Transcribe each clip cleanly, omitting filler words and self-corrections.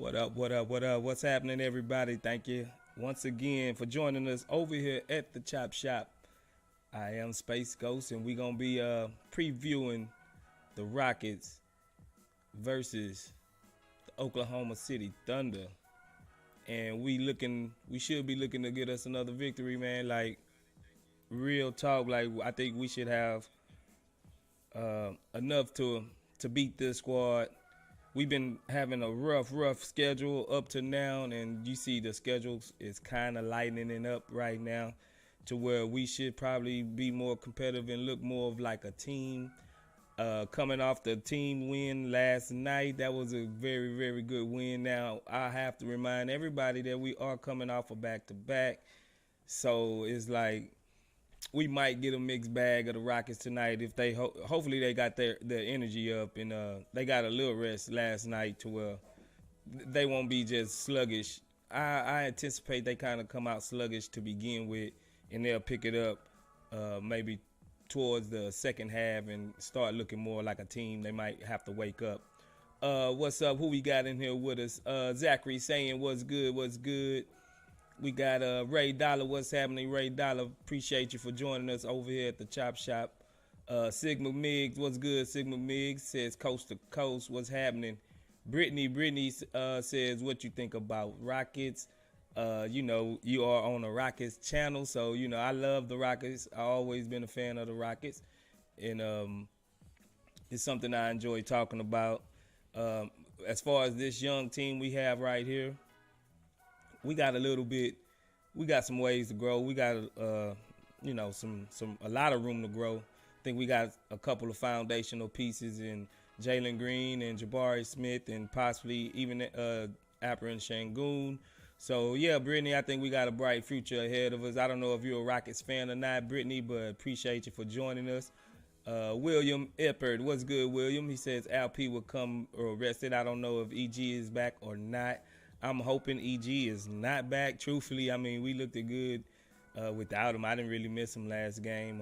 What up, what up, what up? What's happening, everybody? Thank you once again for joining us over here at the Chop Shop. I am Space Ghost, and we're going to be previewing the Rockets versus the Oklahoma City Thunder. And we should be looking to get us another victory, man. Like, real talk, like, I think we should have enough to beat this squad. We've been having a rough schedule up to now, and you see the schedule is kind of lightening up right now to where we should probably be more competitive and look more of like a team. Coming off the team win last night, that was a very good win. Now, I have to remind everybody that we are coming off a back-to-back, so it's like we might get a mixed bag of the Rockets tonight if they hopefully they got their energy up and they got a little rest last night to where they won't be just sluggish. I anticipate they kind of come out sluggish to begin with, and they'll pick it up maybe towards the second half and start looking more like a team. They might have to wake up. What's up? Who we got in here with us? Zachary saying what's good. We got Ray Dollar. What's happening, Ray Dollar? Appreciate you for joining us over here at the Chop Shop. Sigma Miggs, what's good? Sigma Miggs says coast to coast. What's happening? Brittany says what you think about Rockets. You are on the Rockets channel, so I love the Rockets. I always been a fan of the Rockets, and it's something I enjoy talking about. As far as this young team we have right here, we got some ways to grow. We got a lot of room to grow. I think we got a couple of foundational pieces in Jalen Green and Jabari Smith and possibly even Apper and Shangoon. So yeah, Brittany, I think we got a bright future ahead of us. I don't know if you're a Rockets fan or not, Brittany, but appreciate you for joining us. William Eppert, what's good, William? He says LP will come arrested. I don't know if EG is back or not. I'm hoping EG is not back. Truthfully, I mean, we looked good without him. I didn't really miss him last game.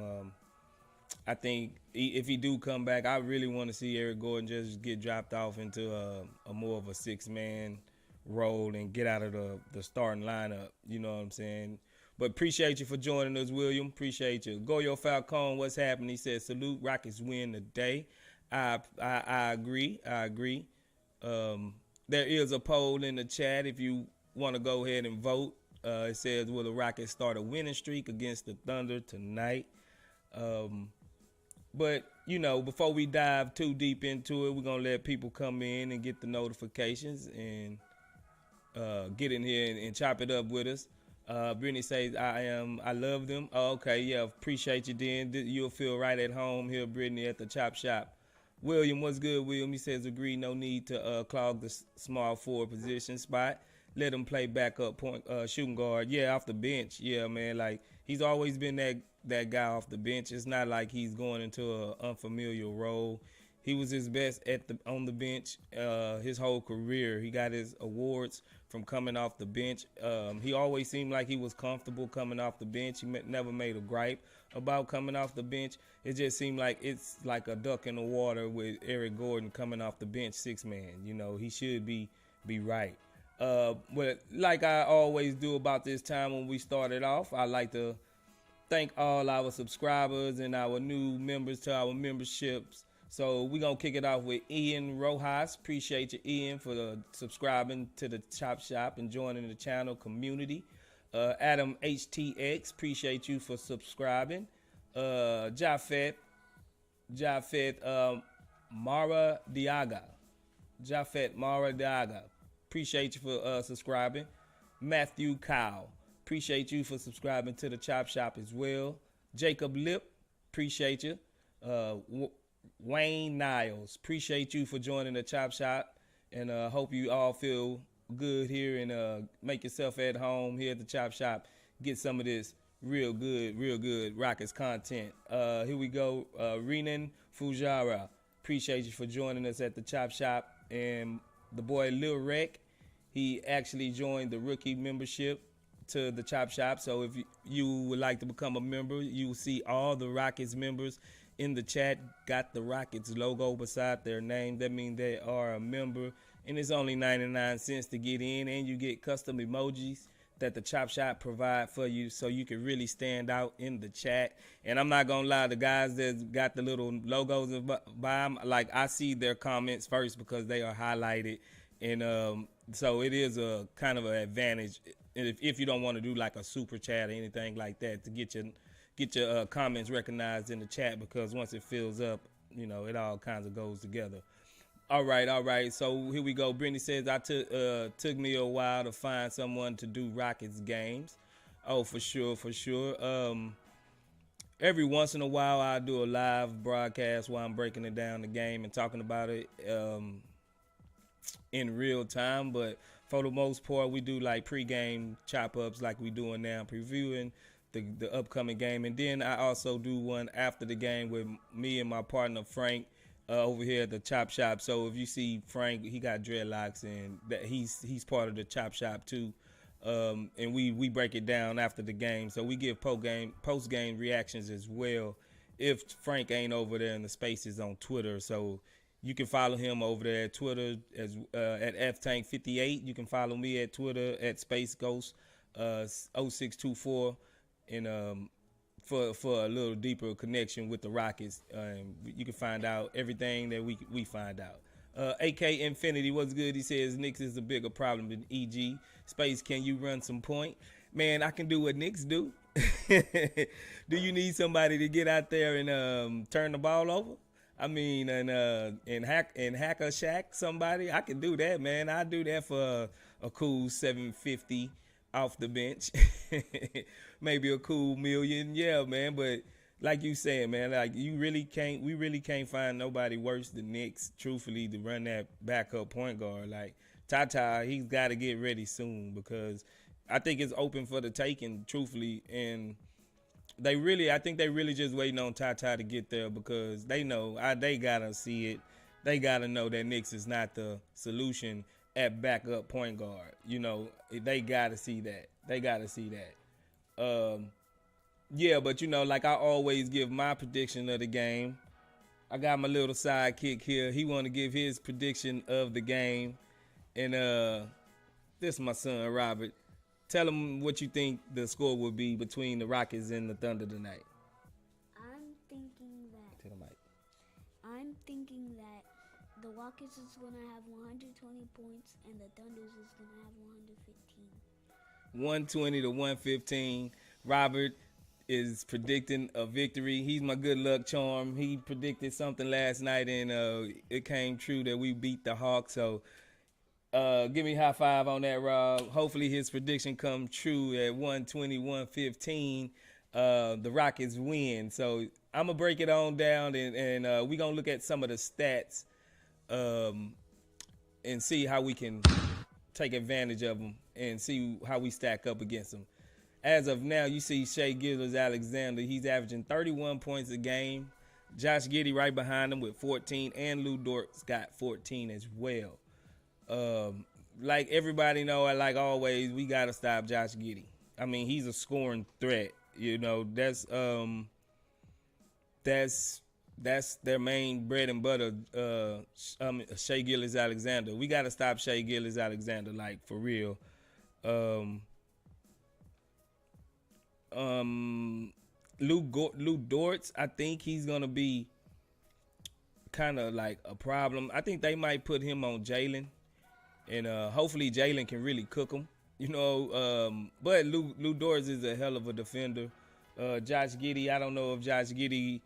I think if he do come back, I really want to see Eric Gordon just get dropped off into a more of a six-man role and get out of the starting lineup. You know what I'm saying? But appreciate you for joining us, William. Appreciate you. Goyo Falcone, what's happening? He says, salute, Rockets win today. I agree. There is a poll in the chat if you want to go ahead and vote. It says, will the Rockets start a winning streak against the Thunder tonight? But, before we dive too deep into it, we're going to let people come in and get the notifications and get in here and chop it up with us. Brittany says, I love them. Oh, okay, yeah, appreciate you, then. You'll feel right at home here, Brittany, at the Chop Shop. William, what's good, William? He says, agree, no need to clog the small forward position spot. Let him play backup point shooting guard. Yeah, off the bench. Yeah, man, like, he's always been that guy off the bench. It's not like he's going into an unfamiliar role. He was his best on the bench his whole career. He got his awards from coming off the bench. He always seemed like he was comfortable coming off the bench. He never made a gripe about coming off the bench. It just seemed like it's like a duck in the water with Eric Gordon coming off the bench, six-man. He should be right. But like I always do about this time when we started off, I like to thank all our subscribers and our new members to our memberships. So we're going to kick it off with Ian Rojas. Appreciate you, Ian, for subscribing to the Chop Shop and joining the channel community. Adam HTX, appreciate you for subscribing. Jafet Mara Diaga. Appreciate you for subscribing. Matthew Kyle, appreciate you for subscribing to the Chop Shop as well. Jacob Lip, appreciate you. Wayne Niles, appreciate you for joining the Chop Shop, and hope you all feel good here and make yourself at home here at the Chop Shop. Get some of this real good Rockets content. Here we go. Renan Fujara, appreciate you for joining us at the Chop Shop. And the boy Lil Rec, he actually joined the rookie membership to the Chop Shop. So if you would like to become a member, you will see all the Rockets members in the chat got the Rockets logo beside their name. That means they are a member. and it's only 99 cents to get in, and you get custom emojis that the Chop Shop provide for you, so you can really stand out in the chat. And I'm not gonna lie, the guys that got the little logos by them, like I see their comments first because they are highlighted, and so it is a kind of an advantage if you don't want to do like a super chat or anything like that to get your comments recognized in the chat, because once it fills up, it all kinds of goes together. All right, all right. So here we go. Brittany says I took me a while to find someone to do Rockets games. Oh, for sure, for sure. Every once in a while, I do a live broadcast while I'm breaking it down the game and talking about it in real time. But for the most part, we do like pregame chop ups like we doing now, previewing the upcoming game, and then I also do one after the game with me and my partner Frank over here at the Chop Shop. So if you see Frank, he got dreadlocks, and that he's part of the Chop Shop too. And we break it down after the game. So we give post game reactions as well if Frank ain't over there in the spaces on Twitter. So you can follow him over there at Twitter as at ftank58. You can follow me at Twitter at spaceghost 0624, and for a little deeper connection with the Rockets, you can find out everything that we find out. AK Infinity, what's good? He says Knicks is a bigger problem than EG. Space, can you run some point? Man, I can do what Knicks do. Do you need somebody to get out there and turn the ball over? I mean, and hack a Shaq somebody? I can do that, man. I do that for a cool 750 off the bench. Maybe a cool million, yeah, man. But like you said, man, like we really can't find nobody worse than Knicks, truthfully, to run that backup point guard. Like Tata, he's got to get ready soon, because I think it's open for the taking, truthfully. And I think they really just waiting on Tata to get there, because they know they gotta see it. They gotta know that Knicks is not the solution at backup point guard. They gotta see that. They gotta see that. Yeah, but like I always give my prediction of the game. I got my little sidekick here. He want to give his prediction of the game, and this is my son Robert. Tell him what you think the score will be between the Rockets and the Thunder tonight. I'm thinking that. Tell the mic. I'm thinking that the Rockets is gonna have 120 points and the Thunders is gonna have 115. 120 to 115. Robert is predicting a victory. He's my good luck charm. He predicted something last night, and it came true that we beat the Hawks. So give me a high five on that, Rob. Hopefully his prediction come true at 120, 115. The Rockets win. So I'm going to break it on down, and we're going to look at some of the stats and see how we can take advantage of them and see how we stack up against them. As of now, you see Shai Gilgeous-Alexander. He's averaging 31 points a game. Josh Giddey right behind him with 14, and Lou Dort's got 14 as well. Like everybody know, like always, we got to stop Josh Giddey. I mean, he's a scoring threat. That's their main bread and butter, Shai Gilgeous-Alexander. We got to stop Shai Gilgeous-Alexander, like, for real. Lou Dortz, I think he's going to be kind of like a problem. I think they might put him on Jalen, and hopefully Jalen can really cook him. But Lou Dortz is a hell of a defender. Josh Giddey, I don't know if Josh Giddey,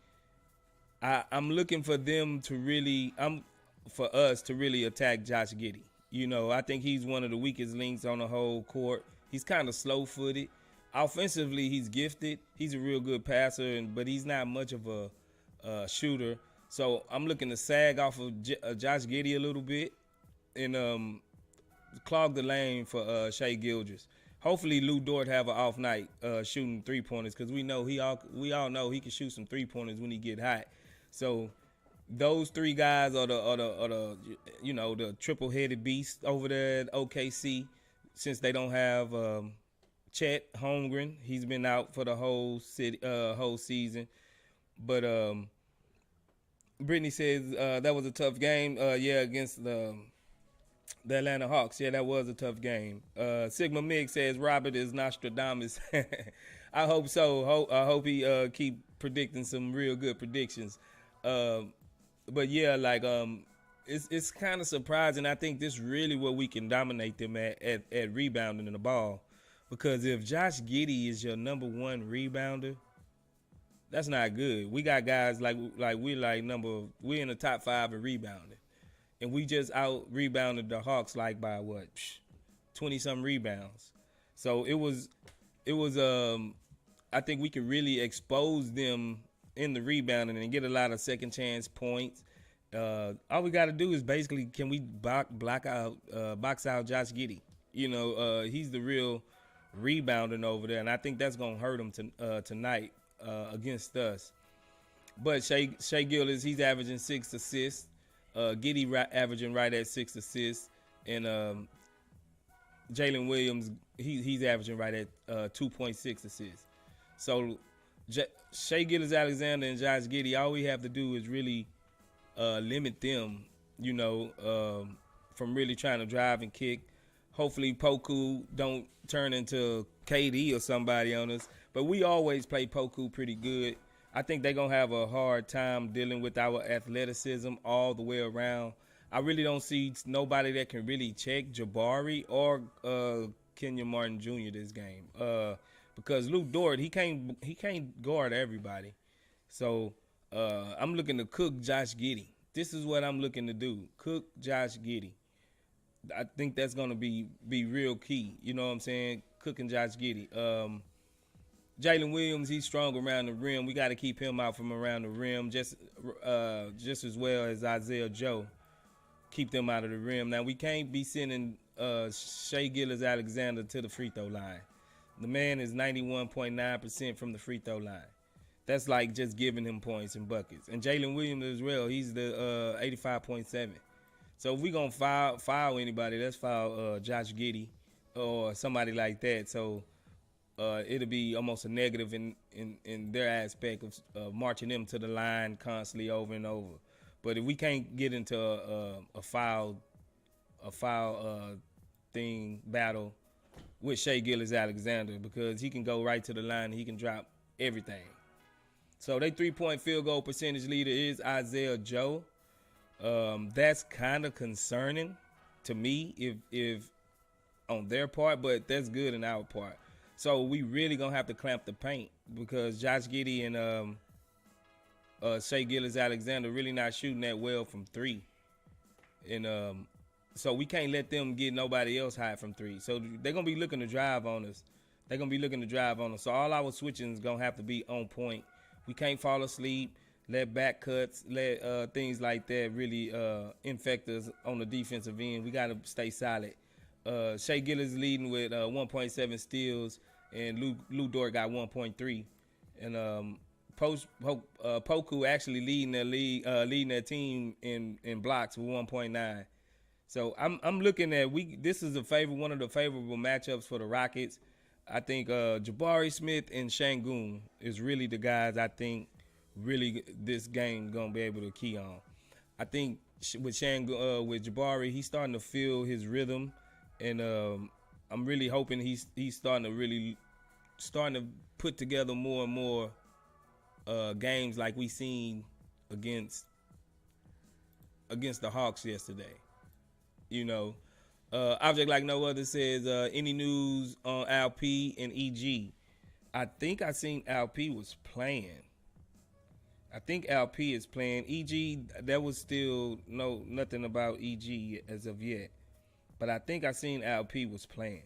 I'm looking for them to really, for us to really attack Josh Giddey. I think he's one of the weakest links on the whole court. He's kind of slow-footed. Offensively, he's gifted. He's a real good passer, but he's not much of a shooter. So I'm looking to sag off of Josh Giddey a little bit and clog the lane for Shai Gilgeous. Hopefully Lou Dort have an off night shooting three-pointers, because we all know he can shoot some three-pointers when he get hot. So those three guys are the triple-headed beast over there at OKC, since they don't have Chet Holmgren. He's been out for the whole season. But Brittany says that was a tough game. Against the The Atlanta Hawks. Yeah, that was a tough game. Sigma Mig says Robert is Nostradamus. I hope so. I hope he keep predicting some real good predictions. Um, but yeah, like it's kind of surprising. I think this really where we can dominate them at rebounding in the ball, because if Josh Giddey is your number one rebounder, that's not good. We got guys like we're in the top 5 in rebounding, and we just out rebounded the Hawks like by what 20 some rebounds. So it was I think we could really expose them in the rebounding and get a lot of second chance points. All we got to do is basically can we box out Josh Giddey? He's the real rebounding over there, and I think that's gonna hurt him tonight against us. But Shea Gillis, he's averaging 6 assists. Giddey averaging right at 6 assists, and Jalen Williams he's averaging right at 2.6 assists. So Shea Gillis Alexander and Josh Giddey, all we have to do is really limit them, from really trying to drive and kick. Hopefully Poku don't turn into KD or somebody on us. But we always play Poku pretty good. I think they're going to have a hard time dealing with our athleticism all the way around. I really don't see nobody that can really check Jabari or Kenyon Martin Jr. this game. Because Luke Dort, he can't guard everybody. So I'm looking to cook Josh Giddey. This is what I'm looking to do. Cook Josh Giddey. I think that's going to be real key. You know what I'm saying? Cooking Josh Giddey. Jalen Williams, he's strong around the rim. We got to keep him out from around the rim just as well as Isaiah Joe. Keep them out of the rim. Now, we can't be sending Shea Gillis Alexander to the free throw line. The man is 91.9% from the free throw line. That's like just giving him points and buckets. And Jalen Williams as well, he's the 85.7. So if we're going to foul anybody, let's foul Josh Giddey or somebody like that. So it'll be almost a negative in their aspect of marching them to the line constantly over and over. But if we can't get into a foul battle with Shea Gillis Alexander, because he can go right to the line and he can drop everything. So their 3-point field goal percentage leader is Isaiah Joe. That's kind of concerning to me if on their part, but that's good in our part. So we really gonna have to clamp the paint, because Josh Giddey and Shea Gillis Alexander really not shooting that well from 3, and so we can't let them get nobody else high from 3. So they're gonna be looking to drive on us. So all our switching is gonna have to be on point. We can't fall asleep, let back cuts, let things like that really infect us on the defensive end. We got to stay solid. Shea Gillis leading with 1.7 steals, and Lou Dort got 1.3. And Poku actually leading their team in blocks with 1.9. So I'm looking at this is one of the favorable matchups for the Rockets. I think Jabari Smith and Şengün is really the guys I think really this game gonna be able to key on. I think with with Jabari, he's starting to feel his rhythm, and I'm really hoping he's starting to put together more and more games like we seen against the Hawks yesterday. Object Like No Other says, any news on LP and EG? I think I seen LP was playing. I think LP is playing. EG, there was still nothing about EG as of yet. But I think I seen LP was playing.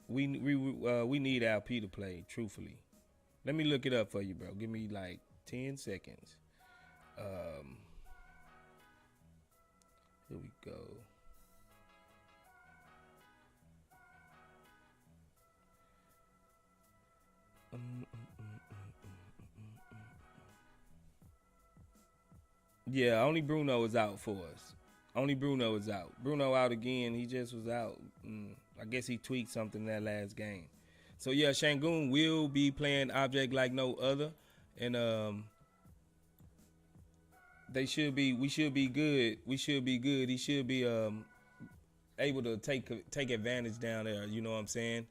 We need LP to play, truthfully. Let me look it up for you, bro. Give me like 10 seconds. Here we go. Yeah, only Bruno is out for us. Only Bruno is out. Bruno out again. He just was out. I guess he tweaked something that last game. So yeah, Şengün will be playing Object Like No Other, and we should be good. He should be able to take advantage down there. You know what I'm saying?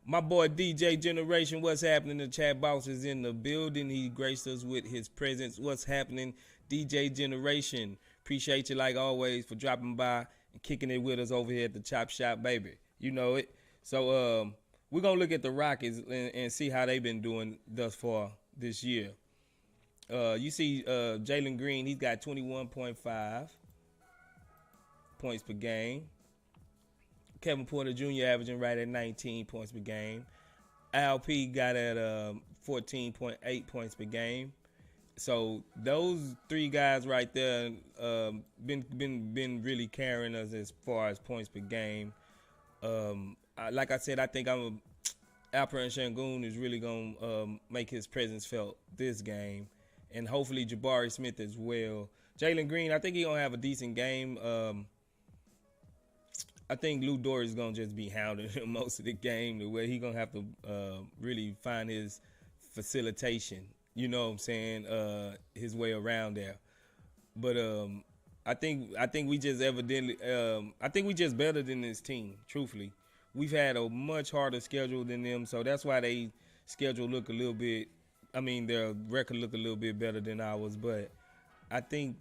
My boy DJ Generation, what's happening? The chat box is in the building. He graced us with his presence. What's happening? DJ Generation, appreciate you like always for dropping by and kicking it with us over here at the Chop Shop, baby. You know it. So we're gonna look at the Rockets and see how they've been doing thus far this year. You see Jalen Green, he's got 21.5 points per game. Kevin Porter Jr. averaging right at 19 points per game. LP got at 14.8 points per game. So those three guys right there been really carrying us as far as points per game. Like I said, I think Alperen Sengun is really gonna make his presence felt this game, and hopefully Jabari Smith as well. Jalen Green, I think he's gonna have a decent game. I think Lou Dort is gonna just be hounding him most of the game, the way he's gonna have to really find his facilitation. You know what I'm saying? His way around there. But I think we just evidently I think we just better than this team. Truthfully, we've had a much harder schedule than them, so that's why they schedule look a little bit. I mean, their record look a little bit better than ours, but I think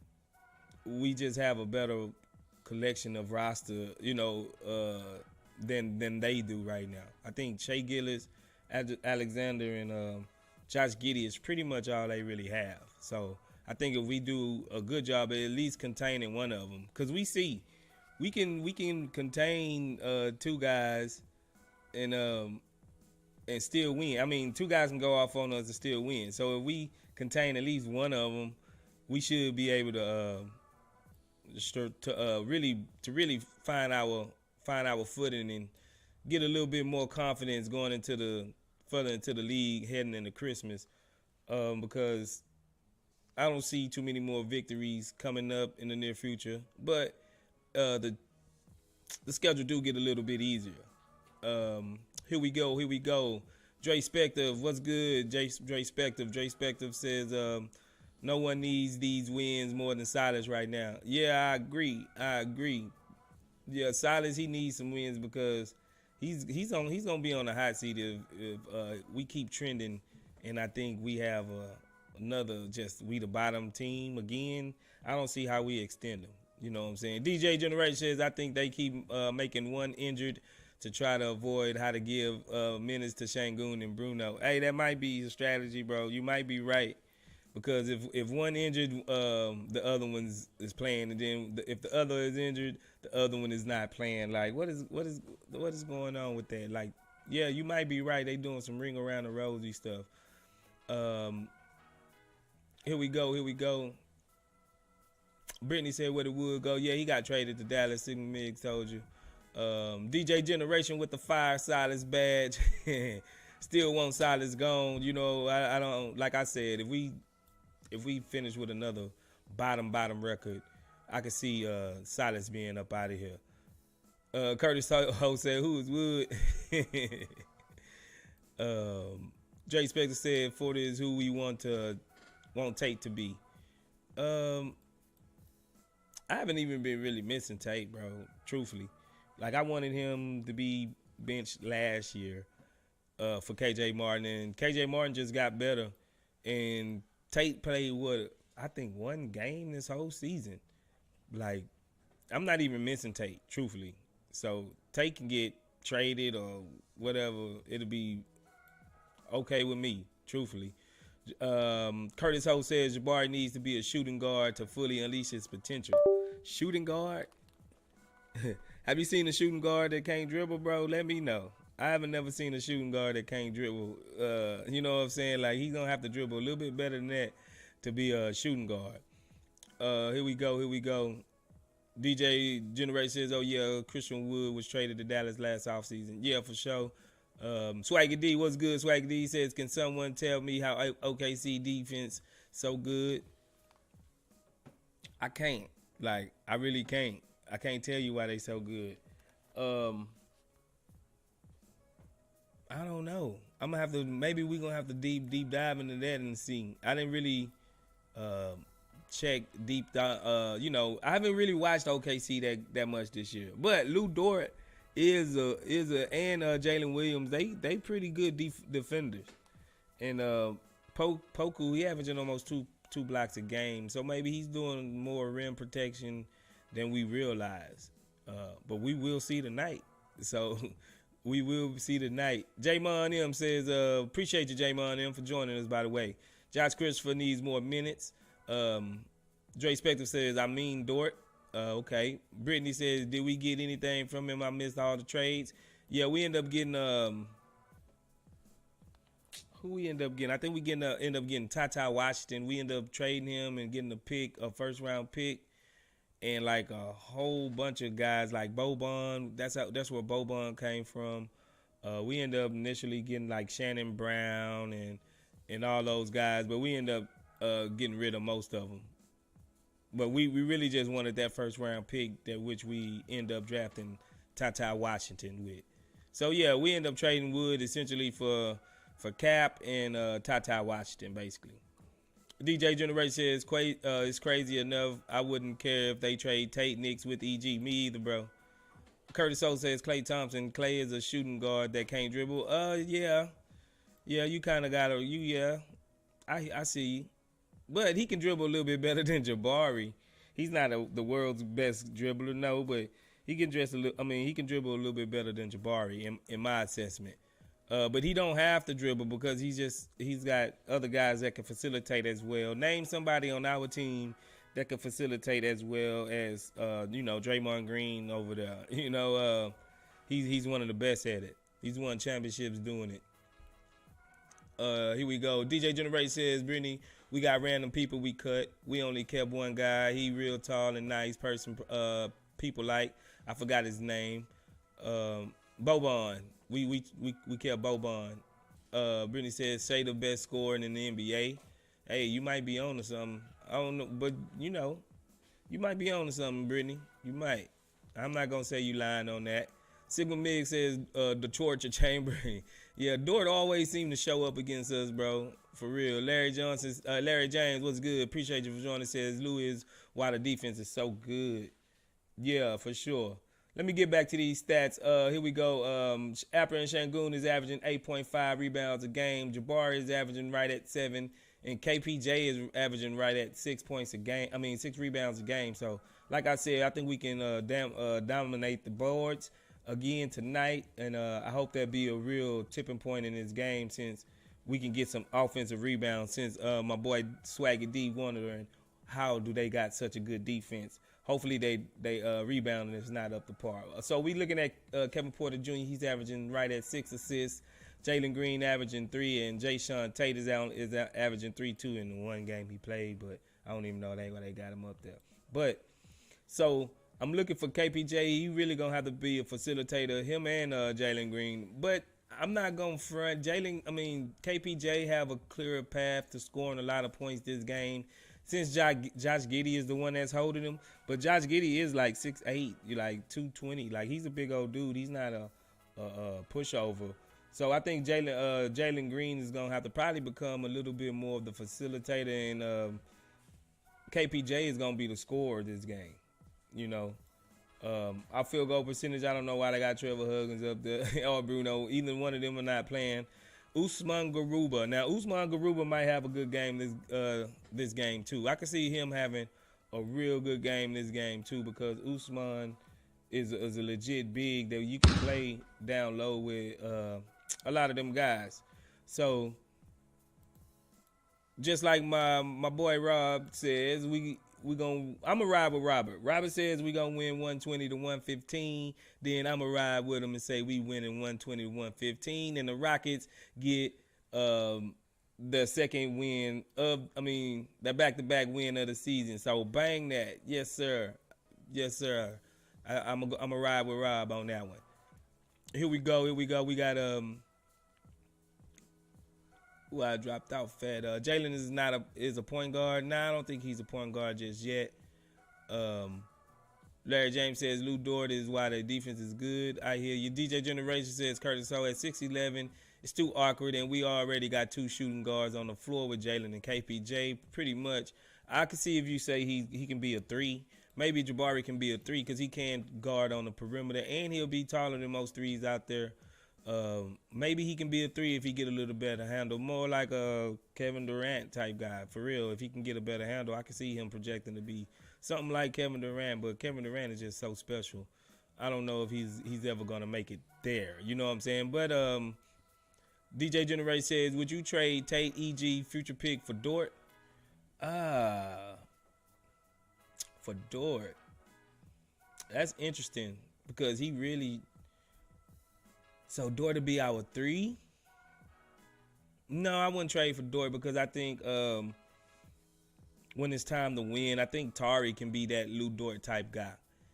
we just have a better collection of roster, you know, than they do right now. I think Shea Gillis, Alexander, and Josh Giddey is pretty much all they really have. So I think if we do a good job at least containing one of them, because we can contain two guys and still win. I mean, two guys can go off on us and still win. So if we contain at least one of them, we should be able to really find our footing and get a little bit more confidence going further into the league heading into Christmas, because I don't see too many more victories coming up in the near future. But the schedule do get a little bit easier. Here we go. Dre Spective, what's good? Dre Spective. Dre Spective says no one needs these wins more than Silas right now. Yeah, I agree. Yeah, Silas, he needs some wins because he's gonna be on the hot seat if we keep trending, and I think we have another we the bottom team again. I don't see how we extend them. You know what I'm saying? DJ Generation says I think they keep making one injured to try to avoid how to give minutes to Sengun and Bruno. Hey, that might be a strategy, bro. You might be right. Because if one injured, the other one is playing, and then if the other is injured, the other one is not playing. Like, what is going on with that? Like, yeah, you might be right. They doing some ring around the rosy stuff. Here we go. Brittany said where the wood go. Yeah, he got traded to Dallas. Sidney Miggs told you. DJ Generation with the fire Silas badge. Still want Silas gone. You know, I don't, like I said, if we finish with another bottom record, I could see Silas being up out of here. Curtis Ho said, who is Wood? Jay Spector said, Ford is who we want Tate to be. I haven't even been really missing Tate, bro, truthfully. Like, I wanted him to be benched last year for KJ Martin, and KJ Martin just got better, and Tate played I think one game this whole season. Like, I'm not even missing Tate, truthfully. So Tate can get traded or whatever. It'll be okay with me, truthfully. Curtis Ho says Jabari needs to be a shooting guard to fully unleash his potential. Shooting guard? Have you seen a shooting guard that can't dribble, bro? Let me know. I haven't never seen a shooting guard that can't dribble. You know what I'm saying? Like, he's going to have to dribble a little bit better than that to be a shooting guard. Here we go. DJ Generation says, oh, yeah, Christian Wood was traded to Dallas last offseason. Yeah, for sure. Swaggy D, what's good? Swaggy D says, can someone tell me how OKC defense so good? I can't. Like, I really can't. I can't tell you why they so good. I don't know. Maybe we're going to have to deep dive into that and see. I didn't really check deep down. I haven't really watched OKC that much this year, but Lou Dort and Jalen Williams, they pretty good defenders. And Poku, he averaging almost two blocks a game, so maybe he's doing more rim protection than we realize. But we will see tonight. So we will see tonight. Jamon M says, appreciate you, Jamon M, for joining us, by the way. Josh Christopher needs more minutes. Dre Spector says, I mean Dort. Okay. Brittany says, did we get anything from him? I missed all the trades. Yeah, we end up getting who we end up getting? I think we end up getting Tata Washington. We end up trading him and getting a first round pick, and like a whole bunch of guys like Boban. That's where Boban came from. We end up initially getting like Shannon Brown and all those guys, but we end up getting rid of most of them. But we really just wanted that first round pick, that which we end up drafting Tata Washington with. So yeah, we end up trading Wood essentially for Cap and Tata Washington, basically. DJ Generation says, it's crazy enough. I wouldn't care if they trade Tate Knicks with EG. Me either, bro. Curtis O says, Klay Thompson. Klay is a shooting guard that can't dribble. Yeah. Yeah, you kind of got to, I see you. But he can dribble a little bit better than Jabari. He's not the world's best dribbler, no, but he can he can dribble a little bit better than Jabari in my assessment. But he don't have to dribble because he's got other guys that can facilitate as well. Name somebody on our team that can facilitate as well as Draymond Green over there. He's one of the best at it. He's won championships doing it. Here we go. DJ Generate says, Brittany, we got random people we cut. We only kept one guy. He real tall and nice person. People like. I forgot his name. Boban. We kept Boban. Brittany says, Shea the best scorer in the NBA. Hey, you might be on to something. I don't know, but you might be on to something, Brittany. You might. I'm not gonna say you lying on that. Sigma Mig says, the torture chamber. Yeah, Dort always seem to show up against us, bro. For real. Larry James, what's good? Appreciate you for joining. Says, Lou is why the defense is so good. Yeah, for sure. Let me get back to these stats. Here we go. Apper and Shangoon is averaging 8.5 rebounds a game. Jabari is averaging right at 7. And KPJ is averaging right at 6 rebounds a game. So, like I said, I think we can dominate the boards again tonight. And I hope that be a real tipping point in this game, since we can get some offensive rebounds, since my boy Swaggy D wondering how do they got such a good defense. Hopefully they rebound and it's not up to par. So we looking at Kevin Porter Jr. He's averaging right at 6 assists. Jalen Green averaging 3, and Jay Sean Tate is averaging 3 too in the one game he played. But I don't even know why they got him up there. But so I'm looking for KPJ. He really gonna have to be a facilitator, him and Jalen Green. But I'm not gonna front. KPJ have a clearer path to scoring a lot of points this game, since Josh Giddey is the one that's holding him. But Josh Giddey is like 6'8", like 220. Like, he's a big old dude. He's not a pushover. So I think Jalen Green is going to have to probably become a little bit more of the facilitator, and KPJ is going to be the scorer this game. Our field goal percentage, I don't know why they got Trevor Huggins up there or Bruno. Either one of them are not playing. Usman Garuba. Now, Usman Garuba might have a good game this game, too. I can see him having a real good game this game, too, because Usman is a legit big that you can play down low with a lot of them guys. So, just like my boy Rob says, I'm gonna ride with Robert. Robert says we gonna win 120 to 115. Then I'm gonna ride with him and say we winning 120 to 115, and the Rockets get the second win the back-to-back win of the season. So bang that, yes sir. I'm gonna ride with Rob on that one. Here we go. We got I dropped out fat. Jalen is a point guard. Nah, I don't think he's a point guard just yet. Larry James says Lou Dort is why the defense is good. I hear you. DJ Generation says Curtis Ho at 6'11". It's too awkward, and we already got 2 shooting guards on the floor with Jalen and KPJ. Pretty much, I can see if you say he can be a three. Maybe Jabari can be a three because he can guard on the perimeter and he'll be taller than most threes out there. Maybe he can be a three if he get a little better handle, more like a Kevin Durant type guy for real. If he can get a better handle, I can see him projecting to be something like Kevin Durant. But Kevin Durant is just so special. I don't know if he's ever gonna make it there. You know what I'm saying? But DJ Generate says, would you trade Tate, EG, future pick for Dort? Ah, for Dort. That's interesting because he really. So Dort to be our three? No, I wouldn't trade for Dort because I think when it's time to win, I think Tari can be that Lou Dort type guy.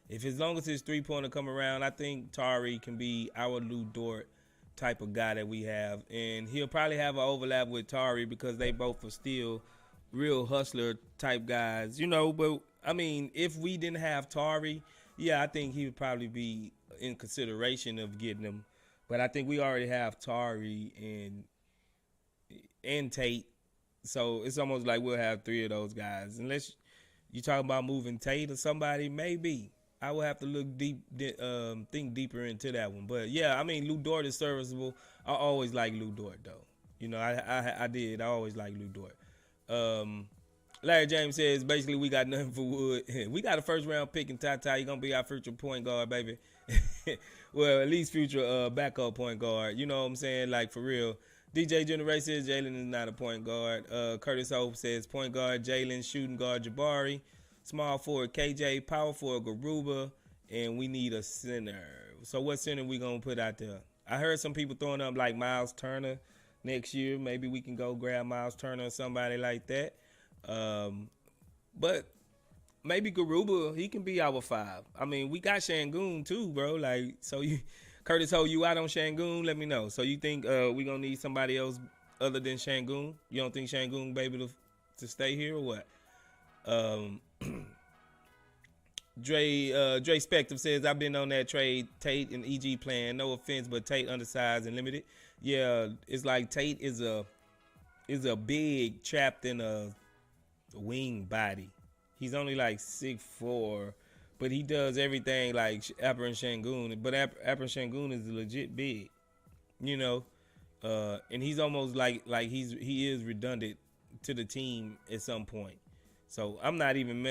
If as long as his 3-pointer come around, I think Tari can be our Lou Dort type of guy that we have. And he'll probably have an overlap with Tari because they both are still real hustler type guys, you know. But I mean, if we didn't have Tari, yeah, I think he would probably be in consideration of getting him. But I think we already have Tari and Tate, so it's almost like we'll have three of those guys. Unless you talking about moving Tate or somebody, maybe I will have to look deep, think deeper into that one. But yeah, I mean, Lou Dort is serviceable. I always like Lou Dort though. You know, I did. I always like Lou Dort. Larry James says basically we got nothing for Wood. We got a first round pick in Tata. He gonna be our future point guard, baby. Well, at least future backup point guard. You know what I'm saying? Like for real. DJ Generate says Jalen is not a point guard. Curtis Hope says point guard Jalen, shooting guard Jabari, small forward KJ, power forward Garuba, and we need a center. So what center we gonna put out there? I heard some people throwing up like Miles Turner next year. Maybe we can go grab Miles Turner or somebody like that. But maybe Garuba, he can be our five. I mean, we got Şengün too, bro. Like, so you, Curtis Ho, you out on Şengün? Let me know. So you think we gonna need somebody else other than Şengün? You don't think Şengün be able to stay here or what? Dre Spector says I've been on that trade Tate and EG plan. No offense, but Tate undersized and limited. Yeah, it's like Tate is a big trapped in a wing body. He's only like 6'4", but he does everything like Alperen Şengün. But Alperen Şengün is legit big, you know, and he's almost like he is redundant to the team at some point. So I'm not even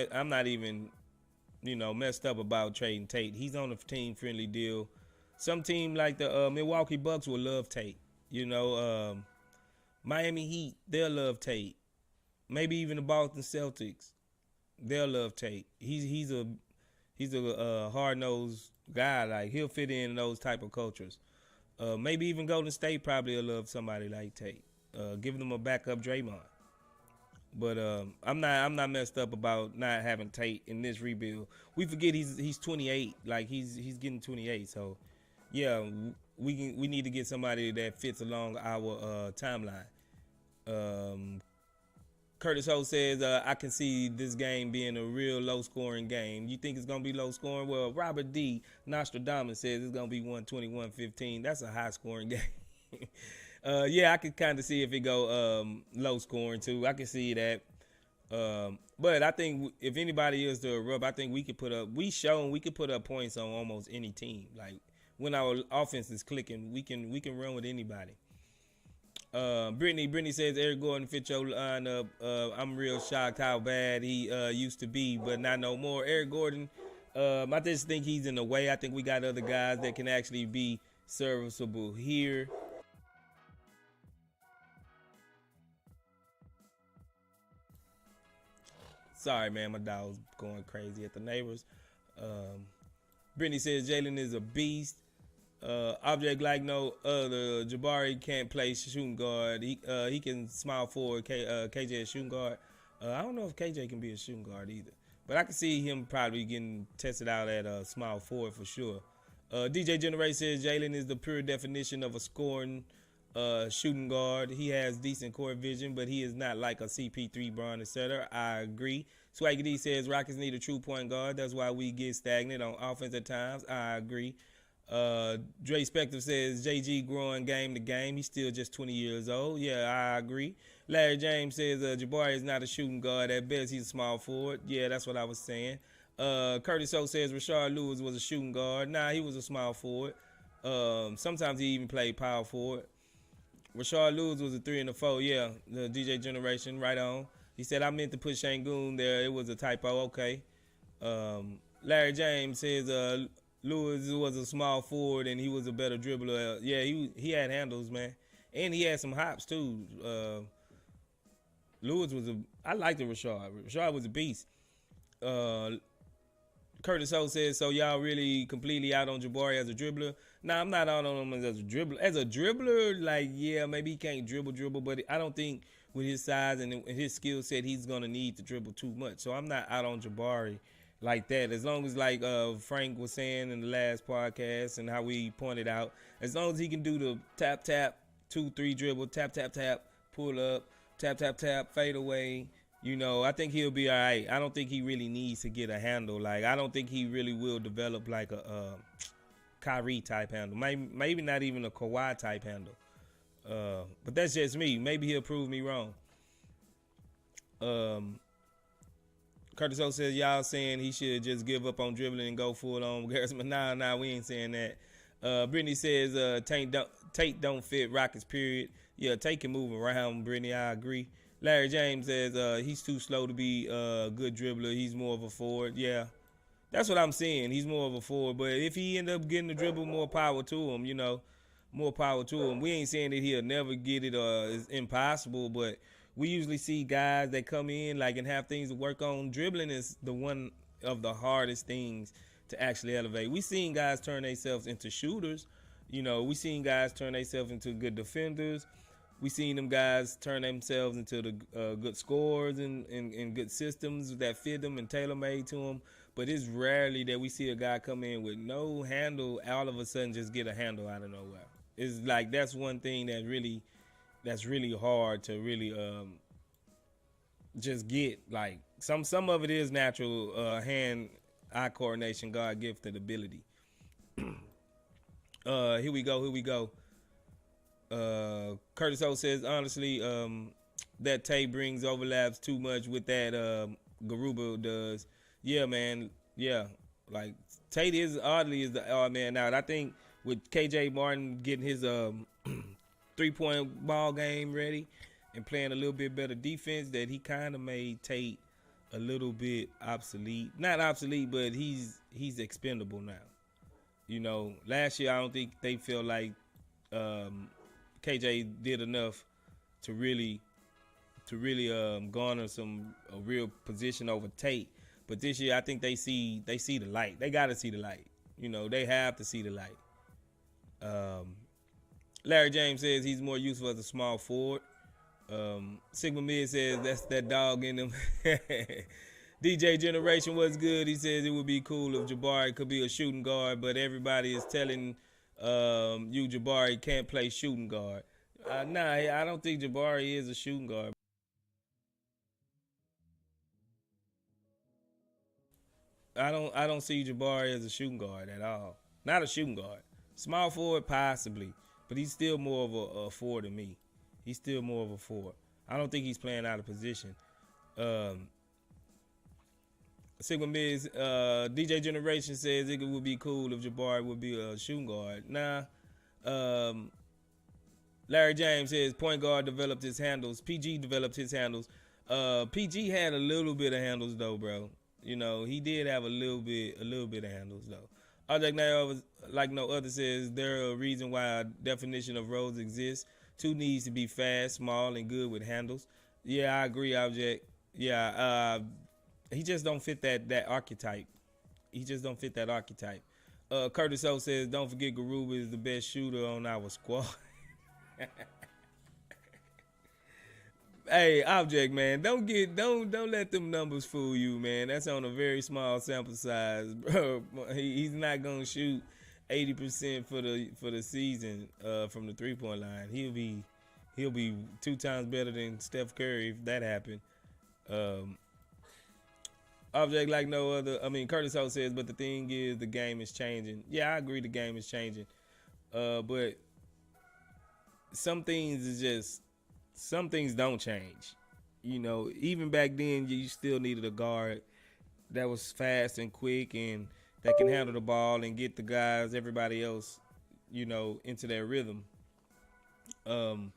messed up about trading Tate. He's on a team friendly deal. Some team like the Milwaukee Bucks will love Tate. You know, Miami Heat, they'll love Tate. Maybe even the Boston Celtics, they'll love Tate. He's a hard-nosed guy. Like, he'll fit in those type of cultures. Maybe even Golden State probably will love somebody like Tate, giving them a backup Draymond. But I'm not messed up about not having Tate in this rebuild. We forget he's 28. Like, he's getting 28. So yeah, we need to get somebody that fits along our timeline. Curtis Ho says, I can see this game being a real low-scoring game. You think it's going to be low-scoring? Well, Robert D. Nostradamus says it's going to be 121-15. That's a high-scoring game. Yeah, I could kind of see if it go low-scoring, too. I can see that. But I think if anybody is to erupt, I think we could put up points on almost any team. Like, when our offense is clicking, we can run with anybody. Brittany says Eric Gordon fit your lineup. I'm real shocked how bad he used to be, but not no more. Eric Gordon, I just think he's in the way. I think we got other guys that can actually be serviceable here. Sorry, man, my dog was going crazy at the neighbors. Brittany says Jalen is a beast. Object like no other. Jabari can't play shooting guard. He can small forward. KJ is shooting guard. I don't know if KJ can be a shooting guard either, but I can see him probably getting tested out at small forward for sure. DJ Generate says Jalen is the pure definition of a scoring shooting guard. He has decent court vision, but he is not like a CP3 Bron, etc. I agree. Swaggy D says Rockets need a true point guard. That's why we get stagnant on offense at times. I agree. Dre Spector says JG growing game to game. He's still just 20 years old. Yeah, I agree. Larry James says Jabari is not a shooting guard. At best, he's a small forward. Yeah, that's what I was saying. Curtis O says Rashard Lewis was a shooting guard. Nah, he was a small forward. Sometimes he even played power forward. Rashard Lewis was a 3 and a 4. Yeah, the DJ generation, right on. He said I meant to put Shangoon there. It was a typo. Okay. Larry James says Lewis was a small forward and he was a better dribbler. Yeah, he had handles, man, and he had some hops too. Lewis was I liked the Rashard. Rashard was a beast. Curtis O says, so y'all really completely out on Jabari as a dribbler? Nah, I'm not out on him as a dribbler. As a dribbler, like, yeah, maybe he can't dribble, but I don't think with his size and his skill set, he's going to need to dribble too much. So I'm not out on Jabari like that. As long as, like Frank was saying in the last podcast and how we pointed out, as long as he can do the tap, 2-3 dribble, tap, pull up, tap, fade away. I think he'll be all right. I don't think he really needs to get a handle. Like, I don't think he really will develop like a Kyrie type handle. Maybe not even a Kawhi type handle. But that's just me. Maybe he'll prove me wrong. Curtis O says, y'all saying he should just give up on dribbling and go full on Garrison. Nah, we ain't saying that. Brittany says, Tate don't fit Rockets, period. Yeah, Tate can move around, Brittany. I agree. Larry James says he's too slow to be a good dribbler. He's more of a forward. Yeah, that's what I'm saying. He's more of a forward. But if he end up getting the dribble, more power to him, more power to him. We ain't saying that he'll never get it or it's impossible, but we usually see guys that come in and have things to work on. Dribbling is the one of the hardest things to actually elevate. We seen guys turn themselves into shooters. We seen guys turn themselves into good defenders. We seen them guys turn themselves into the good scorers and good systems that fit them and tailor-made to them. But it's rarely that we see a guy come in with no handle, all of a sudden just get a handle out of nowhere. It's like that's one thing that's really hard to really just get. Like some of it is natural hand-eye coordination, God-gifted ability. Here we go. Curtis O says, honestly, that Tay brings overlaps too much with that Garuba does. Yeah, man. Yeah. Like, Tate oddly is the odd man out. I think with KJ Martin getting his 3-point ball game ready and playing a little bit better defense, that he kind of made Tate a little bit obsolete. Not obsolete, but he's expendable now. Last year I don't think they feel like KJ did enough to really garner a real position over Tate. But this year I think they see the light. They got to see the light. They have to see the light. Larry James says he's more useful as a small forward. Sigma Mid says that's that dog in him. DJ Generation was good. He says it would be cool if Jabari could be a shooting guard, but everybody is telling you Jabari can't play shooting guard. Nah, I don't think Jabari is a shooting guard. I don't see Jabari as a shooting guard at all. Not a shooting guard. Small forward possibly, but he's still more of a forward than me. He's still more of a forward. I don't think he's playing out of position. Sigma Miz, DJ Generation says it would be cool if Jabari would be a shooting guard. Nah. Larry James says point guard developed his handles. PG developed his handles. PG had a little bit of handles though, bro. He did have a little bit of handles though. Object now, like no other, says there a reason why a definition of roles exists. Two needs to be fast, small, and good with handles. Yeah, I agree, Object. Yeah, he just don't fit that archetype. He just don't fit that archetype. Curtis O says, don't forget Garuba is the best shooter on our squad. Hey, Object, man, don't let them numbers fool you, man. That's on a very small sample size, bro. He's not gonna shoot 80% for the season from the 3-point line. He'll be 2 times better than Steph Curry if that happened. Object like no other. Curtis O says, but the thing is, the game is changing. Yeah, I agree, the game is changing. But some things is just some things don't change. You know, even back then, you still needed a guard that was fast and quick and that can handle the ball and get the guys, everybody else, you know, into their rhythm. Um,